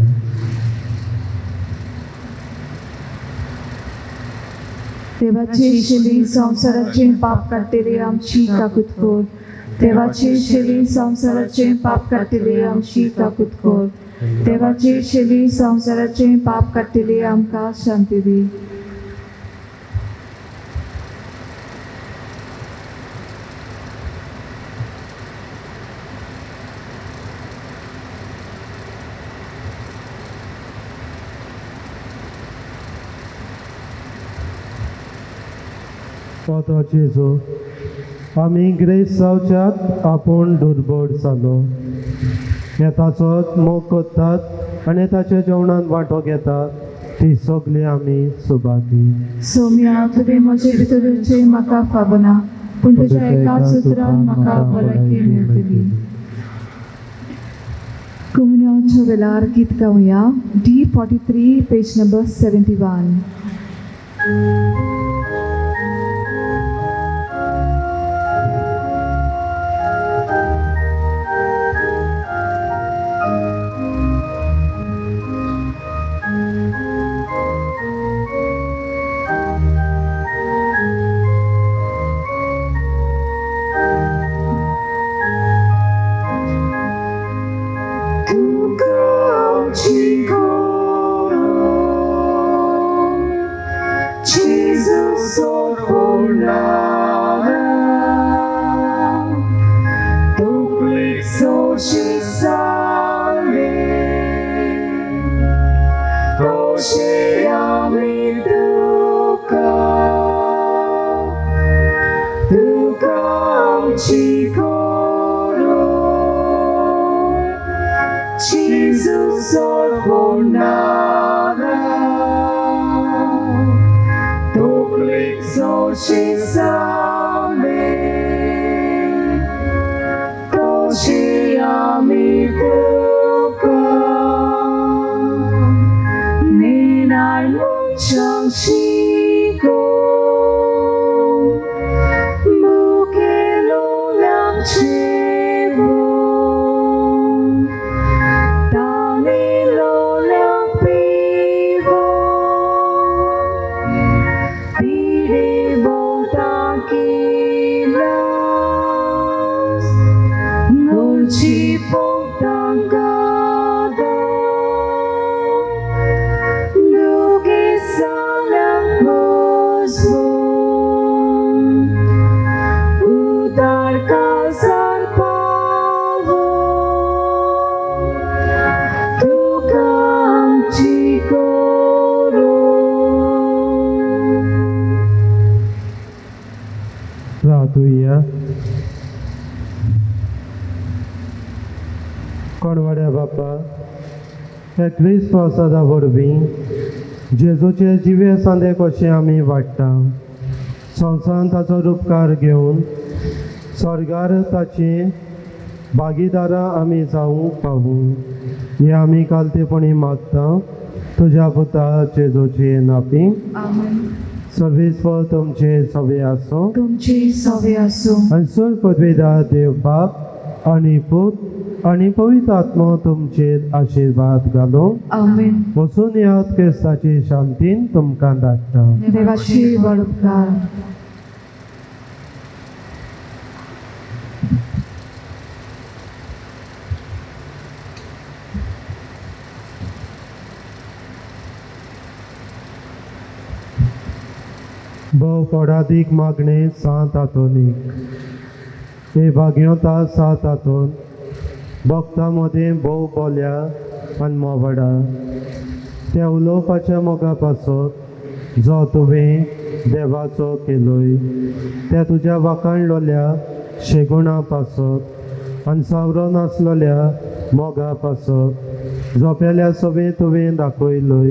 [SPEAKER 2] देवाची शेली संवसाराचे पाप काडटली आमची काकूत कर देवाची शेली संवसाराचे पाप काडटली आमची काकूत कर देवाची शेली संवसाराचे पाप काडटली आमकां शांती दी
[SPEAKER 1] तो जेजू आमी ग्रेस जावच्यात आपूण दुर्बळ जालो येताचो मोग करतात आनी ताच्या जेवणान वांटो घेतात ती सगळी आमी सुभागी
[SPEAKER 2] सोम्या तुवें म्हजे भितरूचे म्हाका फावना पूण तुज्या एकाच उतरान म्हाका भलायकी मेळटली कमन्याच्या आमच्या वेळार गीत गावया D43 पेज नंबर 71.
[SPEAKER 1] प्रार्थूया. कोणवाड्या बापा, हे क्रिस्त प्रसादा वरवीं जेजूचे जिवे सांदे कशे आमी वाडटा, संवसारांत ताचो उपकार घेवन स्वर्गार ताची भागीदारां आमी जावंक पावूं, हे आमी कालतेपणी मागता तुज्या पुता जेजूचे नांवी.
[SPEAKER 2] आमेन.
[SPEAKER 1] सर्वेस्वर तुमचे सवे आसूं
[SPEAKER 2] तुमची सवे आसूं.
[SPEAKER 1] आनी सर पदवेदार देव बाप आनी पूत आनी पवित्र आत्मा तुमचेर आशिर्वाद घालूं.
[SPEAKER 2] आमेन.
[SPEAKER 1] वचून यात क्रिस्ताची शांतीन तुमकां धाडटा.
[SPEAKER 2] देवाची व्हड उपकार.
[SPEAKER 1] भोव पौरादीक मागणे 7 हातोनीक. हे भाग्योता 7 हातोन भक्तां मदें भोव बोल्या आनी मोवाडा त्या उलोवपाच्या मोगा पासत जो तुवें देवाचो केलोय, त्या तुज्या वाखाणलोल्या शेगुणा पासत आनी सावरो नासलोल्या मोगा पासत जोपेल्या सवें तुवें दाखयलोय.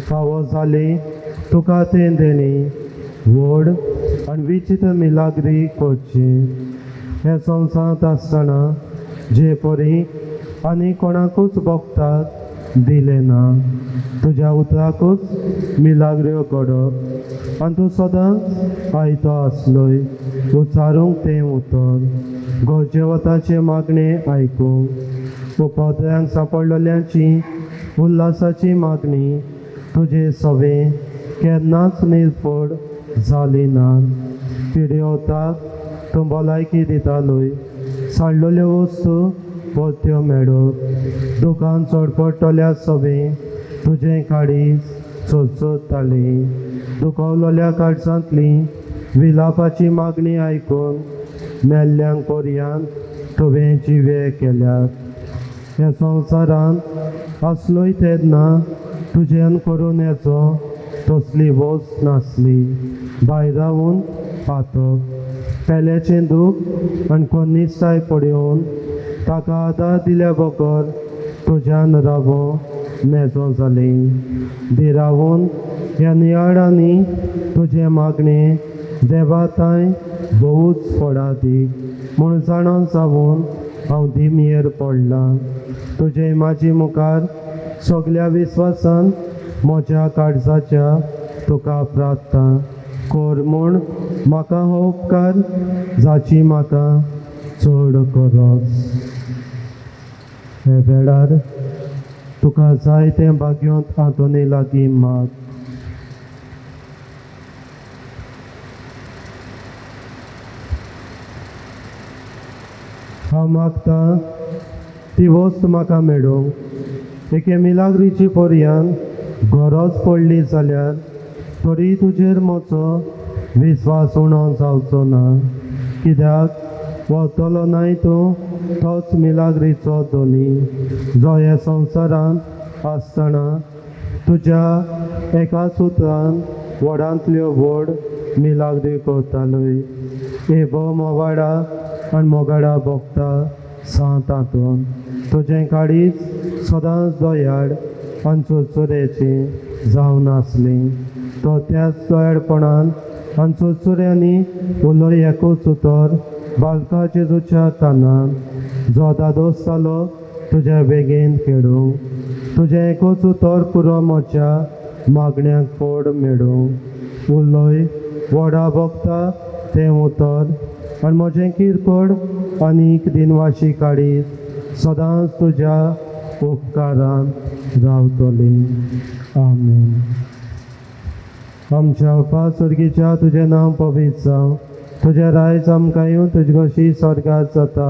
[SPEAKER 1] फावो जाली तुका तें देणी व्हड आनी विचित्र मिलाग्री करची. हे संवसारांत आसतना जे परी आनी कोणाकूच भोगतात दिले ना, तुज्या उतराकूच मिलाग्र्यो घडप आनी तूं सदांच आयतो आसलोय. उचारूंक तें उतर गोरचे वताचे मागणे आयकूंक उपोत्र्यांक सांपडलेल्यांची उल्हासाची मागणी तुजे सवें केन्नाच निर्फोड जाली ना. पिड्योवताक तूं भलायकी दितालोय. साडलेल्यो वस्तू परत्यो मेळोवप दुकान चडपडटल्या सवें तुजें काळीज चडचडटाली. दुखवलेल्या काळजांतली विलापाची मागणी आयकून मेल्ल्यांक पर्यांत तुवें जिवे केल्यात. ह्या संवसारांत आसलोय तेन्ना तुज्यान करुणेचो तसली वस्त नासली. भायर रावून पातप पेल्याचें दूख आनी कोन्निस्ताय पडून ताका आदार दिल्या बगर तुज्यान रावो नेजो जाली. भिरावून ह्या नियाळांनी तुजे मागणे देवा तांय भोवूच फळां दी म्हूण जाणून जावून हांव दिमयेर पडलां. तुजे माझी मुखार सगळ्या विस्वासान म्हज्या काळजाच्या तुका प्रार्थना कर म्हूण म्हाका हो उपकार जाची म्हाका चड गरज. हे वेळार तुका जाय तें भाग्योंत आदोनी लागीं माग. हांव मागतां ती वस्त म्हाका मेळूंक. एके मिलाग्रीची पर्यान गरज पडली जाल्यार तरी तुजेर म्हजो विस्वास उणो जावचो ना, कित्याक वतलो नाय तूं तोच मिलाग्रीचो धनी जो ह्या संवसारांत आसतना तुज्या एका सुत्रान व्हडांतल्यो व्हड मिलाग्री करतालोय. एबो मोवाडा आनी मोगाडा भोगता सांत हातून तुजें काळीज सदांच दोयाड आनी चुरचुरेचें जावन आसलें. तो त्याच दोयाडपणान आनी चुरचुऱ्यांनी उलोय एकूच उतर बालका जेजूच्या कानांत जो दादोसतालो तुज्या बेगेन खेळूंक. तुजें एकूच उतर पुरो म्हज्या मागण्यांक फोड मेळूंक. उलोय व्हडा भोगता तें उतर आनी म्हजें किरकोळ आनीक दिनवाशी काळीज सदांच तुज्या उपकारान रावतलीं. आमेन. आमच्या बापा सर्गीच्या तुजें नांव पवित्र जावं. तुजें रायज आमकां येवं. तुजी कशी स्वर्गांत जाता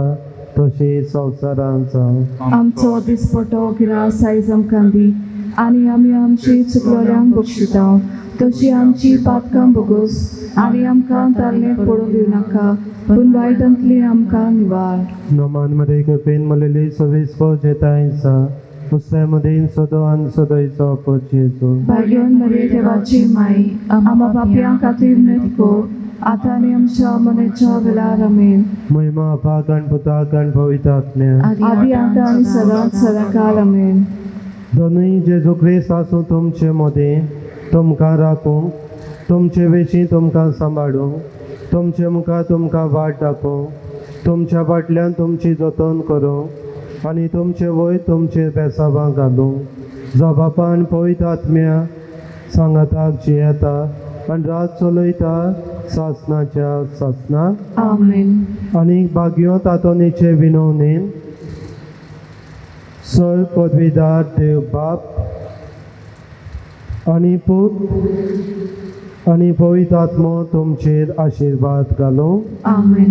[SPEAKER 1] तशी संवसारांत जावं.
[SPEAKER 2] आमचो दिसपटो गिरास आयज आमकां दी आनी आमी आमची चुकलोल्यांक बक्षिता तशी आमची पातकां बोगूस आनी आमकां तारणे पडूंक दिवं नाका पूण वायटांतली आमकां निवार.
[SPEAKER 1] नमान मध्ये कृपेन मलेली सविस्व जेतायचा उसल्या मधीन सदो आनी सदयचो पोचेचो.
[SPEAKER 2] भाग्यवान मरे देवाची माई आम्हा पापयां खातीर नदिको आतां आनी आमच्या मनेच्या वेळार आमेन.
[SPEAKER 1] महिमा अपाक आनी पुताक आनी पवित्र आत्म्या
[SPEAKER 2] आदी आतां आनी सदांच सदांकाळ आमेन.
[SPEAKER 1] दोनूय जेजू क्रिस्त आसूं तुमचे मदें तुमकां राखूं, तुमचे वेशी तुमकां सांबाळूं, तुमचे मुखार तुमकां वाट दाखोवं, तुमच्या फाटल्यान तुमची जतन करूं आनी तुमचे वयर तुमचे बेसावां घालूं. जो बापा आनी पवित्र आत्म्या सांगाताक जियेता आनी रात चलयता सासणाच्या सासणाक.
[SPEAKER 2] आमेन.
[SPEAKER 1] आनी भाग्यो तातोनीचे विनवणेन सर पदवीदार देव बाप आनी पूत आनी पवित्र आत्मो तुमचेर आशिर्वाद घालूं.
[SPEAKER 2] आमेन.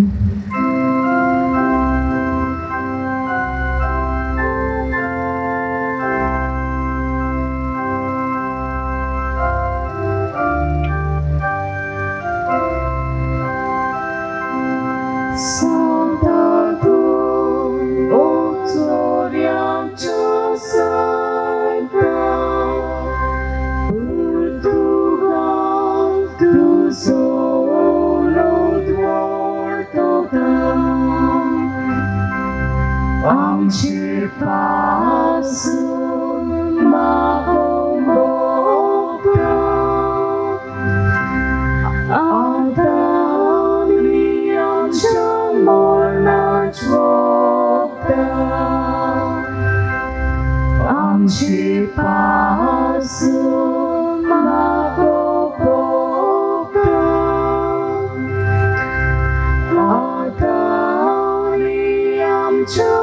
[SPEAKER 3] आमचे पासून मागों भोगता आतांनी आमच्या मरणाच भोगता. आमचे पासून मागों भोगता आतांनी आमच्या